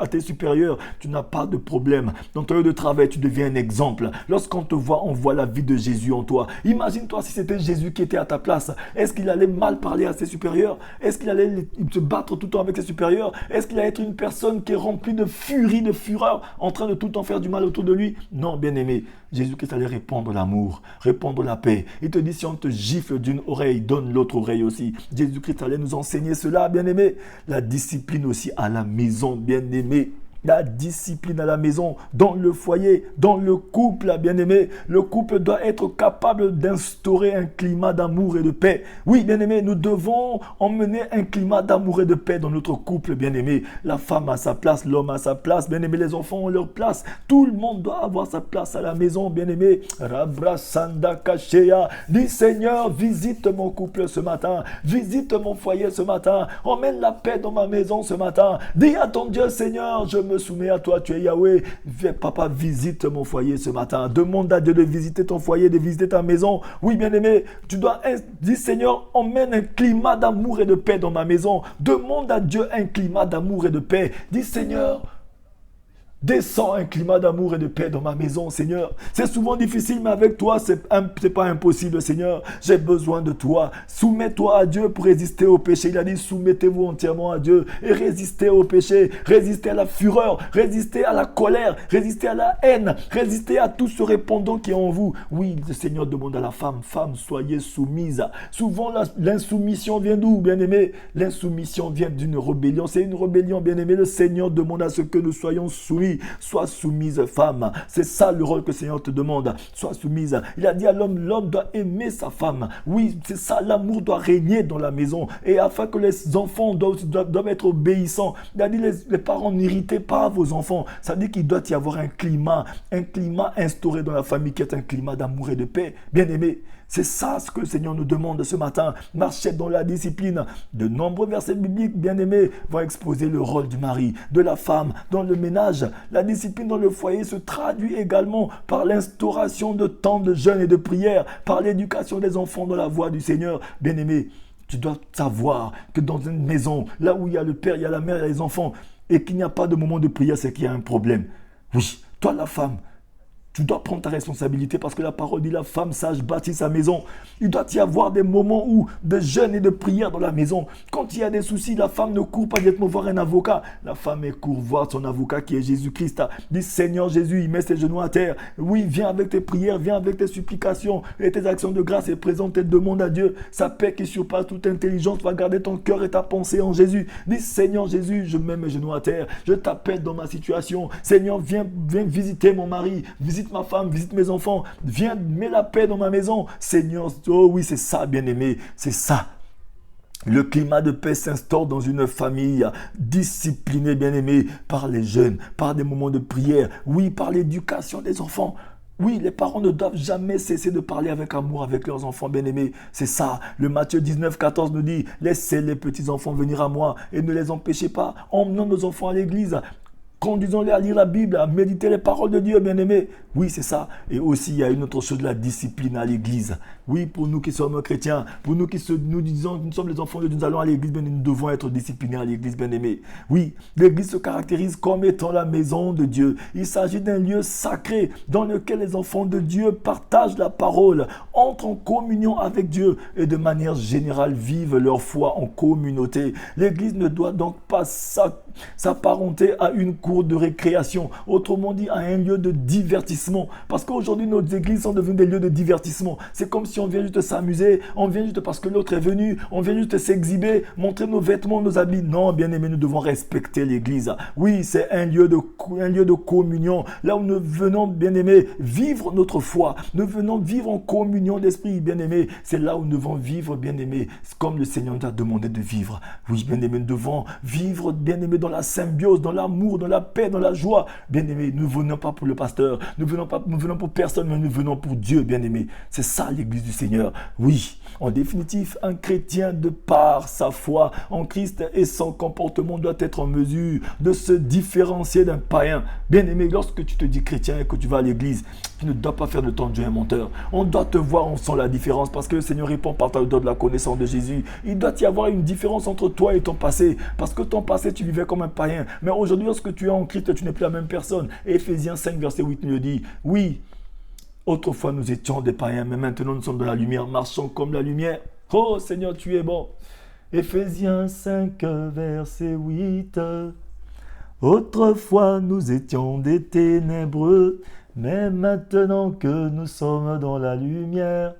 tes supérieurs. Tu n'as pas de problème. Dans ton lieu de travail, tu deviens un exemple. Lorsqu'on te voit, on voit la vie de Jésus en toi. Imagine-toi si c'était Jésus qui était à ta place. Est-ce qu'il allait mal parler à ses supérieurs? Est-ce qu'il allait se battre tout le temps avec ses supérieurs? Est-ce qu'il allait être une personne qui est remplie de furie, de fureur, en train de tout le temps faire du mal autour de lui? Non, bien-aimé. Jésus-Christ allait répandre l'amour, répandre la paix. Il te dit, si on te gifle d'une oreille, donne l'autre oreille aussi. Jésus-Christ allait nous enseigner cela, bien-aimé. La discipline aussi à la maison, bien-aimé. La discipline à la maison, dans le foyer, dans le couple, bien-aimé. Le couple doit être capable d'instaurer un climat d'amour et de paix. Oui, bien-aimé, nous devons emmener un climat d'amour et de paix dans notre couple, bien-aimé. La femme a sa place, l'homme a sa place, bien-aimé, les enfants ont leur place. Tout le monde doit avoir sa place à la maison, bien-aimé. Rabrasanda Kashea. Dis, Seigneur, visite mon couple ce matin. Visite mon foyer ce matin. Emmène la paix dans ma maison ce matin. Dis à ton Dieu, Seigneur, je me soumets à toi, tu es Yahweh. Papa, visite mon foyer ce matin. Demande à Dieu de visiter ton foyer, de visiter ta maison. Oui, bien-aimé, tu dois dire, Seigneur, emmène un climat d'amour et de paix dans ma maison. Demande à Dieu un climat d'amour et de paix. Dis, Seigneur, descends un climat d'amour et de paix dans ma maison, Seigneur. C'est souvent difficile, mais avec toi, c'est pas impossible, Seigneur. J'ai besoin de toi. Soumets-toi à Dieu pour résister au péché. Il a dit, soumettez-vous entièrement à Dieu et résistez au péché. Résistez à la fureur, résistez à la colère, résistez à la haine, résistez à tout ce répandant qui est en vous. Oui, le Seigneur demande à la femme, femme, soyez soumise. Souvent, l'insoumission vient d'où, bien-aimé? L'insoumission vient d'une rébellion. C'est une rébellion, bien-aimé. Le Seigneur demande à ce que nous soyons soumis. dit, sois soumise femme. C'est ça le rôle que le Seigneur te demande. Sois soumise. Il a dit à l'homme, l'homme doit aimer sa femme. Oui, c'est ça, l'amour doit régner dans la maison. Et afin que les enfants doivent être obéissants. Il a dit, les parents, n'irritez pas vos enfants. Ça veut dire qu'il doit y avoir un climat instauré dans la famille qui est un climat d'amour et de paix. Bien aimé, c'est ça ce que le Seigneur nous demande ce matin. Marcher dans la discipline. De nombreux versets bibliques, bien aimés, vont exposer le rôle du mari, de la femme, dans le ménage. La discipline dans le foyer se traduit également par l'instauration de temps de jeûne et de prière, par l'éducation des enfants dans la voie du Seigneur. Bien aimé, tu dois savoir que dans une maison, là où il y a le père, il y a la mère, il y a les enfants, et qu'il n'y a pas de moment de prière, c'est qu'il y a un problème. Oui, toi la femme, tu dois prendre ta responsabilité parce que la parole dit la femme sage bâtit sa maison. Il doit y avoir des moments où de jeûne et de prière dans la maison. Quand il y a des soucis, la femme ne court pas directement voir un avocat. La femme court voir son avocat qui est Jésus-Christ. Dit Seigneur Jésus, il met ses genoux à terre. Oui, viens avec tes prières, viens avec tes supplications et tes actions de grâce et présente tes demandes à Dieu. Sa paix qui surpasse toute intelligence va garder ton cœur et ta pensée en Jésus. Dis Seigneur Jésus, je mets mes genoux à terre. Je t'appelle dans ma situation. Seigneur, viens visiter mon mari. Visite ma femme, visite mes enfants, viens, mets la paix dans ma maison. Seigneur, oh oui, c'est ça, bien-aimé, c'est ça. Le climat de paix s'instaure dans une famille disciplinée, bien-aimée, par les jeunes, par des moments de prière, oui, par l'éducation des enfants. Oui, les parents ne doivent jamais cesser de parler avec amour avec leurs enfants bien-aimés. C'est ça. Le Matthieu 19, 14 nous dit, laissez les petits-enfants venir à moi et ne les empêchez pas, emmenant nos enfants à l'église. Conduisons-les à lire la Bible, à méditer les paroles de Dieu, bien-aimés. Oui, c'est ça. Et aussi, il y a une autre chose, la discipline à l'église. Oui, pour nous qui sommes chrétiens, pour nous qui nous disons que nous sommes les enfants de Dieu, nous allons à l'église, bien, nous devons être disciplinés à l'église, bien-aimés. Oui, l'église se caractérise comme étant la maison de Dieu. Il s'agit d'un lieu sacré dans lequel les enfants de Dieu partagent la parole, entrent en communion avec Dieu et de manière générale vivent leur foi en communauté. L'église ne doit donc pas s'apparenter à une cour de récréation, autrement dit à un lieu de divertissement, parce qu'aujourd'hui nos églises sont devenues des lieux de divertissement. C'est comme si on vient juste s'amuser, on vient juste parce que l'autre est venu, on vient juste s'exhiber, montrer nos vêtements, nos habits. Non, bien aimé, nous devons respecter l'église. Oui, c'est un lieu de communion, là où nous venons, bien aimé, vivre notre foi, nous venons vivre en communion d'esprit, bien aimé. C'est là où nous devons vivre, bien aimé, comme le Seigneur nous a demandé de vivre. Oui, bien aimé, nous devons vivre, bien aimé, dans la symbiose, dans l'amour, dans la paix, dans la joie. Bien-aimé, nous ne venons pas pour le pasteur, nous venons pour personne, mais nous venons pour Dieu, bien-aimé. C'est ça l'église du Seigneur. Oui, en définitive, un chrétien de par sa foi en Christ et son comportement doit être en mesure de se différencier d'un païen. Bien-aimé, lorsque tu te dis chrétien et que tu vas à l'église, tu ne dois pas faire de ton Dieu un menteur. On doit te voir, on sent la différence parce que le Seigneur répond par ta de la connaissance de Jésus. Il doit y avoir une différence entre toi et ton passé, parce que ton passé, tu vivais comme un païen. Mais aujourd'hui, lorsque tu es en Christ, tu n'es plus la même personne. Et Éphésiens 5, verset 8 nous dit, oui, autrefois nous étions des païens, mais maintenant nous sommes dans la lumière, marchons comme la lumière. Oh Seigneur, tu es bon. Éphésiens 5, verset 8. Autrefois nous étions des ténébreux, mais maintenant que nous sommes dans la lumière,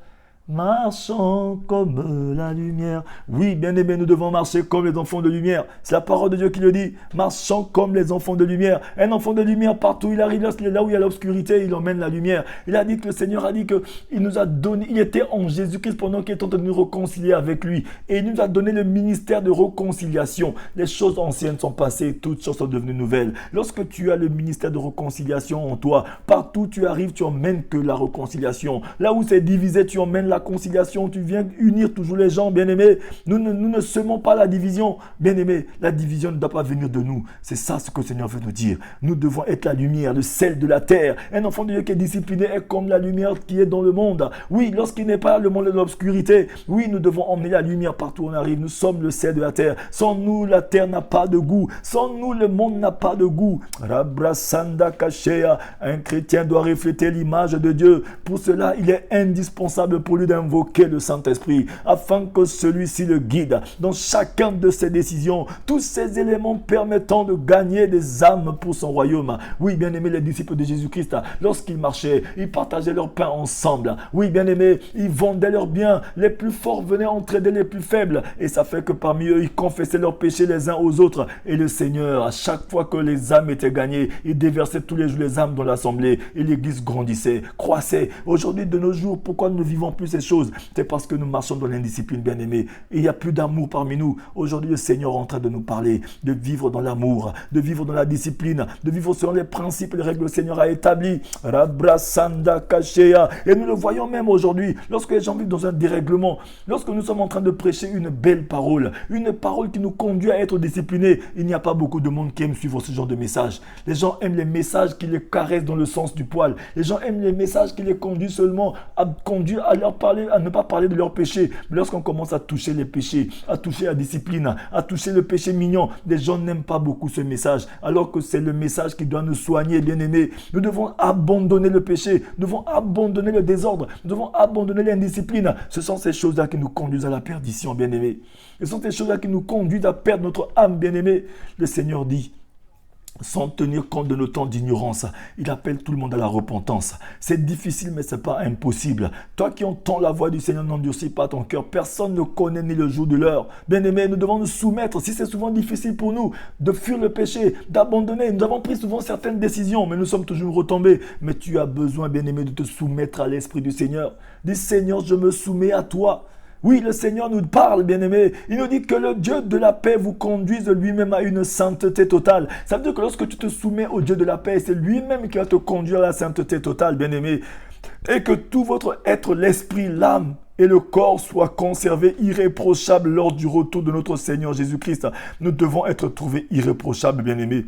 marchons comme la lumière. Oui, bien aimé, nous devons marcher comme les enfants de lumière. C'est la parole de Dieu qui le dit. Marchons comme les enfants de lumière. Un enfant de lumière, partout il arrive, là où il y a l'obscurité, il emmène la lumière. Il a dit que le Seigneur a dit qu'il nous a donné, il était en Jésus-Christ pendant qu'il était en train de nous réconcilier avec lui. Et il nous a donné le ministère de réconciliation. Les choses anciennes sont passées, toutes choses sont devenues nouvelles. Lorsque tu as le ministère de réconciliation en toi, partout tu arrives, tu emmènes que la réconciliation. Là où c'est divisé, tu emmènes la conciliation, tu viens unir toujours les gens, bien-aimés. Nous ne semons pas la division, bien-aimés. La division ne doit pas venir de nous. C'est ça ce que le Seigneur veut nous dire. Nous devons être la lumière, le sel de la terre. Un enfant de Dieu qui est discipliné est comme la lumière qui est dans le monde. Oui, lorsqu'il n'est pas le monde de l'obscurité, oui, nous devons emmener la lumière partout où on arrive. Nous sommes le sel de la terre. Sans nous, la terre n'a pas de goût. Sans nous, le monde n'a pas de goût. Rabrasanda Kashea. Un chrétien doit refléter l'image de Dieu. Pour cela, il est indispensable pour lui lui d'invoquer le Saint-Esprit, afin que celui-ci le guide dans chacun de ses décisions. Tous ces éléments permettant de gagner des âmes pour son royaume. Oui, bien-aimés, les disciples de Jésus-Christ, lorsqu'ils marchaient, ils partageaient leur pain ensemble. Oui, bien-aimés, ils vendaient leurs biens. Les plus forts venaient entraider les plus faibles. Et ça fait que parmi eux, ils confessaient leurs péchés les uns aux autres. Et le Seigneur, à chaque fois que les âmes étaient gagnées, il déversait tous les jours les âmes dans l'assemblée. Et l'église grandissait, croissait. Aujourd'hui, de nos jours, pourquoi nous ne vivons plus ces choses? C'est parce que nous marchons dans l'indiscipline, bien-aimés. Il n'y a plus d'amour parmi nous. Aujourd'hui, le Seigneur est en train de nous parler, de vivre dans l'amour, de vivre dans la discipline, de vivre selon les principes et les règles que le Seigneur a établies. Rabrasanda Kashea. Et nous le voyons même aujourd'hui, lorsque les gens vivent dans un dérèglement, lorsque nous sommes en train de prêcher une belle parole, une parole qui nous conduit à être disciplinés, il n'y a pas beaucoup de monde qui aime suivre ce genre de message. Les gens aiment les messages qui les caressent dans le sens du poil. Les gens aiment les messages qui les conduisent seulement à leur parler, à ne pas parler de leurs péchés. Mais lorsqu'on commence à toucher les péchés, à toucher la discipline, à toucher le péché mignon, les gens n'aiment pas beaucoup ce message, alors que c'est le message qui doit nous soigner, bien-aimés. Nous devons abandonner le péché, nous devons abandonner le désordre, nous devons abandonner l'indiscipline. Ce sont ces choses-là qui nous conduisent à la perdition, bien-aimés. Ce sont ces choses-là qui nous conduisent à perdre notre âme, bien-aimés. Le Seigneur dit, sans tenir compte de nos temps d'ignorance, il appelle tout le monde à la repentance. C'est difficile, mais ce n'est pas impossible. Toi qui entends la voix du Seigneur, n'endurcis pas ton cœur. Personne ne connaît ni le jour de l'heure. Bien-aimés, nous devons nous soumettre. Si c'est souvent difficile pour nous de fuir le péché, d'abandonner, nous avons pris souvent certaines décisions, mais nous sommes toujours retombés. Mais tu as besoin, bien-aimé, de te soumettre à l'Esprit du Seigneur. Dis, Seigneur, je me soumets à toi. Oui, le Seigneur nous parle, bien-aimés. Il nous dit que le Dieu de la paix vous conduise lui-même à une sainteté totale. Ça veut dire que lorsque tu te soumets au Dieu de la paix, c'est lui-même qui va te conduire à la sainteté totale, bien-aimés. Et que tout votre être, l'esprit, l'âme et le corps soient conservés irréprochables lors du retour de notre Seigneur Jésus-Christ. Nous devons être trouvés irréprochables, bien-aimés.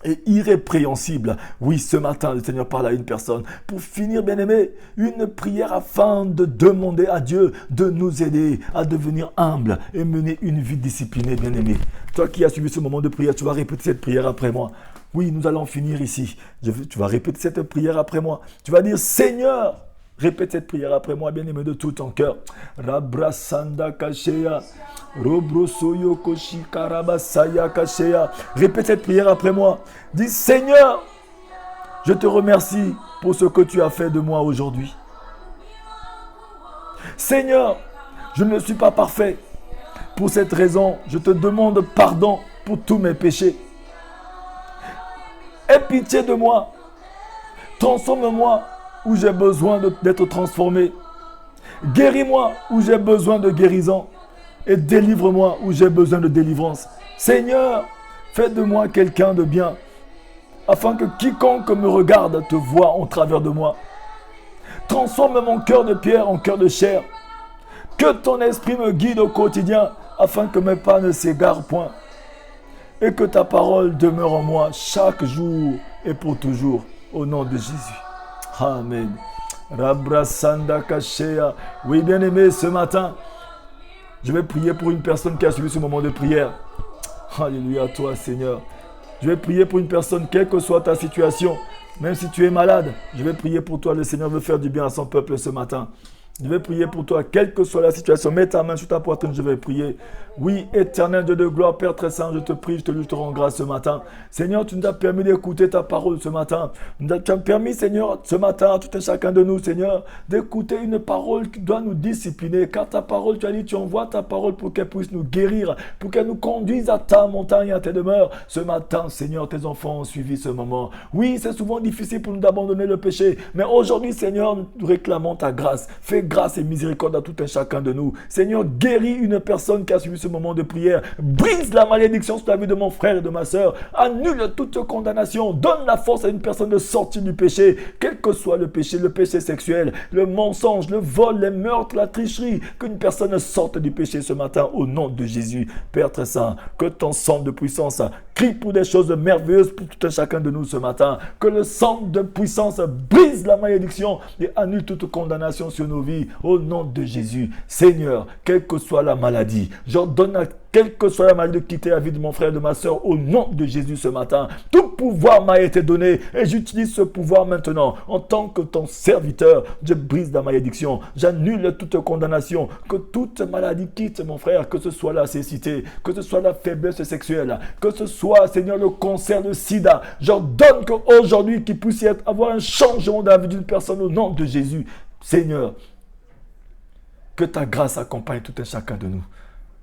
Et irrépréhensible. Oui, ce matin, le Seigneur parle à une personne. Pour finir, bien-aimé, une prière afin de demander à Dieu de nous aider à devenir humbles et mener une vie disciplinée, bien-aimé. Toi qui as suivi ce moment de prière, tu vas répéter cette prière après moi. Oui, nous allons finir ici. Tu vas répéter cette prière après moi. Tu vas dire, Seigneur, répète cette prière après moi, bien-aimé, de tout ton cœur. Rabrasanda Kashea. Répète cette prière après moi. Dis, Seigneur, je te remercie pour ce que tu as fait de moi aujourd'hui. Seigneur, je ne suis pas parfait. Pour cette raison, je te demande pardon pour tous mes péchés. Aie pitié de moi. Transforme-moi où j'ai besoin d'être transformé. Guéris-moi où j'ai besoin de guérison. Et délivre-moi où j'ai besoin de délivrance. Seigneur, fais de moi quelqu'un de bien, afin que quiconque me regarde te voie en travers de moi. Transforme mon cœur de pierre en cœur de chair. Que ton esprit me guide au quotidien, afin que mes pas ne s'égarent point. Et que ta parole demeure en moi chaque jour et pour toujours. Au nom de Jésus. Amen. Rabrasanda Kashea. Oui, bien-aimé, ce matin, je vais prier pour une personne qui a suivi ce moment de prière. Alléluia à toi, Seigneur. Je vais prier pour une personne, quelle que soit ta situation. Même si tu es malade, je vais prier pour toi. Le Seigneur veut faire du bien à son peuple ce matin. Je vais prier pour toi, quelle que soit la situation. Mets ta main sur ta poitrine, je vais prier. Oui, éternel Dieu de gloire, Père très saint, je te prie, je te loue, je te rends grâce ce matin. Seigneur, tu nous as permis d'écouter ta parole ce matin. Tu as permis, Seigneur, ce matin, à tout un chacun de nous, Seigneur, d'écouter une parole qui doit nous discipliner. Car ta parole, tu as dit, tu envoies ta parole pour qu'elle puisse nous guérir, pour qu'elle nous conduise à ta montagne, à tes demeures. Ce matin, Seigneur, tes enfants ont suivi ce moment. Oui, c'est souvent difficile pour nous d'abandonner le péché. Mais aujourd'hui, Seigneur, nous réclamons ta grâce. Fais grâce et miséricorde à tout un chacun de nous. Seigneur, guéris une personne qui a suivi ce moment de prière. Brise la malédiction sur la vie de mon frère et de ma soeur. Annule toute condamnation. Donne la force à une personne de sortir du péché. Quel que soit le péché sexuel, le mensonge, le vol, les meurtres, la tricherie. Qu'une personne sorte du péché ce matin au nom de Jésus. Père très saint, que ton sang de puissance crie pour des choses merveilleuses pour tout un chacun de nous ce matin. Que le sang de puissance brise la malédiction et annule toute condamnation sur nos vies. Au nom de Jésus, Seigneur, quelle que soit la maladie, j'ordonne à quelle que soit la maladie de quitter la vie de mon frère et de ma soeur, au nom de Jésus ce matin. Tout pouvoir m'a été donné et j'utilise ce pouvoir maintenant. En tant que ton serviteur, je brise la malédiction, j'annule toute condamnation, que toute maladie quitte mon frère, que ce soit la cécité, que ce soit la faiblesse sexuelle, que ce soit, Seigneur, le cancer, le sida. J'ordonne qu'aujourd'hui, qu'il puisse avoir un changement dans la vie d'une personne au nom de Jésus. Seigneur, que ta grâce accompagne tout un chacun de nous.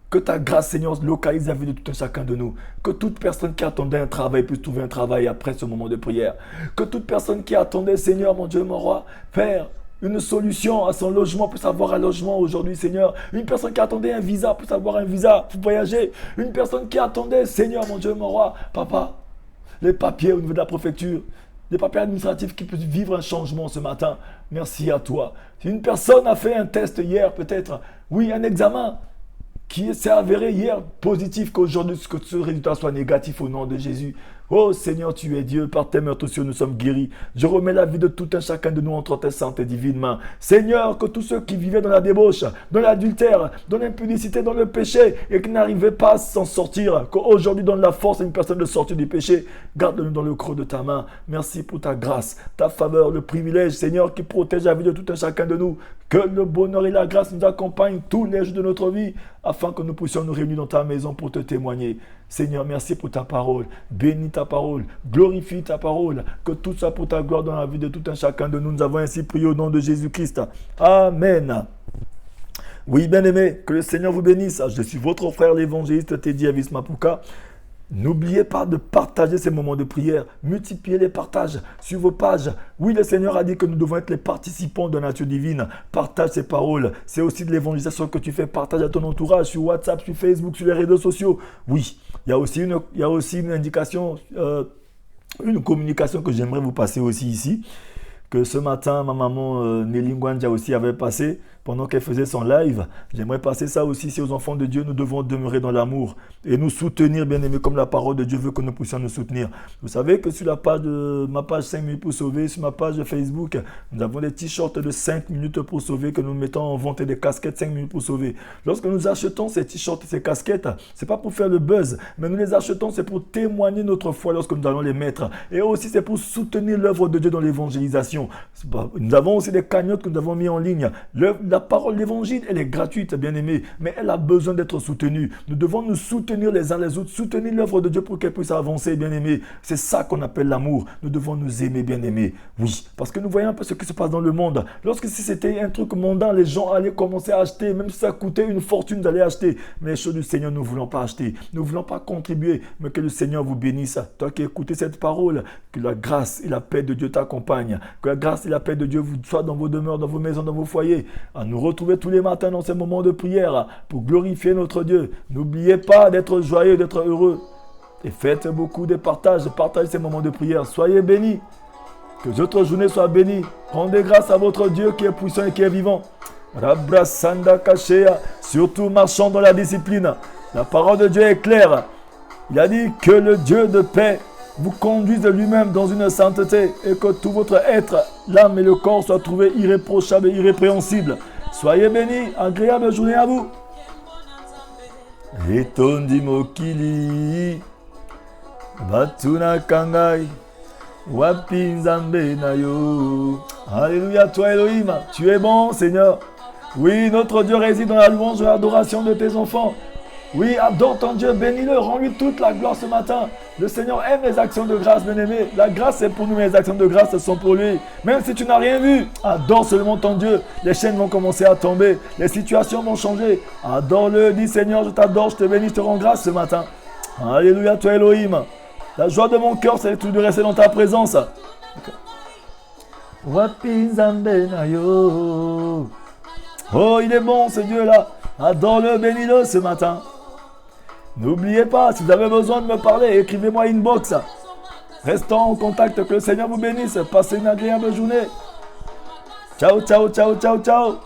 Que ta grâce, Seigneur, localise la vie de tout un chacun de nous. Que toute personne qui attendait un travail puisse trouver un travail après ce moment de prière. Que toute personne qui attendait, Seigneur, mon Dieu, mon roi, Père, une solution à son logement puisse avoir un logement aujourd'hui, Seigneur. Une personne qui attendait un visa puisse avoir un visa pour voyager. Une personne qui attendait, Seigneur, mon Dieu, mon roi, Papa, les papiers au niveau de la préfecture, les papiers administratifs qui puissent vivre un changement ce matin. Merci à toi. Si une personne a fait un test hier, peut-être, oui, un examen qui s'est avéré hier positif, qu'aujourd'hui que ce résultat soit négatif au nom de Jésus. Oh Seigneur, tu es Dieu, par tes meurtrissures nous sommes guéris. Je remets la vie de tout un chacun de nous entre tes saintes et divines mains. Seigneur, que tous ceux qui vivaient dans la débauche, dans l'adultère, dans l'impudicité, dans le péché, et qui n'arrivaient pas à s'en sortir, qu'aujourd'hui donne la force à une personne de sortir du péché, garde-nous dans le creux de ta main. Merci pour ta grâce, ta faveur, le privilège, Seigneur, qui protège la vie de tout un chacun de nous. Que le bonheur et la grâce nous accompagnent tous les jours de notre vie, afin que nous puissions nous réunir dans ta maison pour te témoigner. Seigneur, merci pour ta parole. Bénis ta parole. Glorifie ta parole. Que tout soit pour ta gloire dans la vie de tout un chacun de nous. Nous avons ainsi prié au nom de Jésus-Christ. Amen. Oui, bien-aimés, que le Seigneur vous bénisse. Je suis votre frère l'évangéliste Teddy Avis Mapuka. N'oubliez pas de partager ces moments de prière. Multipliez les partages sur vos pages. Oui, le Seigneur a dit que nous devons être les participants de la nature divine. Partage ces paroles. C'est aussi de l'évangélisation que tu fais. Partage à ton entourage sur WhatsApp, sur Facebook, sur les réseaux sociaux. Oui, il y a aussi une indication, une communication que j'aimerais vous passer aussi ici. Que ce matin, ma maman Nelly Ngwanja aussi avait passé pendant qu'elle faisait son live. J'aimerais passer ça aussi. Si aux enfants de Dieu, nous devons demeurer dans l'amour et nous soutenir, bien aimés, comme la parole de Dieu veut que nous puissions nous soutenir. Vous savez que sur la page de ma page 5 minutes pour sauver, sur ma page de Facebook, nous avons des t-shirts de 5 minutes pour sauver que nous mettons en vente et des casquettes 5 minutes pour sauver. Lorsque nous achetons ces t-shirts et ces casquettes, c'est pas pour faire le buzz, mais nous les achetons, c'est pour témoigner notre foi lorsque nous allons les mettre. Et aussi, c'est pour soutenir l'œuvre de Dieu dans l'évangélisation. Nous avons aussi des cagnottes que nous avons mis en ligne. La parole de l'évangile, elle est gratuite, bien aimée, mais elle a besoin d'être soutenue. Nous devons nous soutenir les uns les autres, soutenir l'œuvre de Dieu pour qu'elle puisse avancer, bien aimée. C'est ça qu'on appelle l'amour. Nous devons nous aimer, bien aimés. Oui, parce que nous voyons un peu ce qui se passe dans le monde. Lorsque si c'était un truc mondain, les gens allaient commencer à acheter, même si ça coûtait une fortune d'aller acheter. Mais les choses du Seigneur, nous ne voulons pas acheter. Nous ne voulons pas contribuer, mais que le Seigneur vous bénisse. Toi qui écoutez cette parole, que la grâce et la paix de Dieu t'accompagnent. Que la grâce et la paix de Dieu vous soient dans vos demeures, dans vos maisons, dans vos foyers. À nous retrouver tous les matins dans ces moments de prière pour glorifier notre Dieu. N'oubliez pas d'être joyeux, d'être heureux. Et faites beaucoup de partages. Partagez ces moments de prière. Soyez bénis. Que votre journée soit bénie. Rendez grâce à votre Dieu qui est puissant et qui est vivant. Rabrasanda Kashea. Surtout marchant dans la discipline. La parole de Dieu est claire. Il a dit que le Dieu de paix vous conduise lui-même dans une sainteté et que tout votre être, l'âme et le corps soient trouvés irréprochables et irrépréhensibles. Soyez bénis, agréable journée à vous. Etondi mokili, batuna kangai, wapi nzambe na yo. Alléluia, toi Elohim, tu es bon Seigneur. Oui, notre Dieu réside dans la louange et l'adoration de tes enfants. Oui, adore ton Dieu, bénis-le, rends-lui toute la gloire ce matin. Le Seigneur aime les actions de grâce, bien-aimés. La grâce est pour nous, mais les actions de grâce sont pour lui. Même si tu n'as rien vu, adore seulement ton Dieu. Les chaînes vont commencer à tomber, les situations vont changer. Adore-le, dis Seigneur, je t'adore, je te bénis, je te rends grâce ce matin. Alléluia, toi Elohim. La joie de mon cœur, c'est de rester dans ta présence. Oh, il est bon ce Dieu-là. Adore-le, bénis-le ce matin. N'oubliez pas, si vous avez besoin de me parler, écrivez-moi inbox. Restons en contact, que le Seigneur vous bénisse. Passez une agréable journée. Ciao, ciao, ciao, ciao, ciao.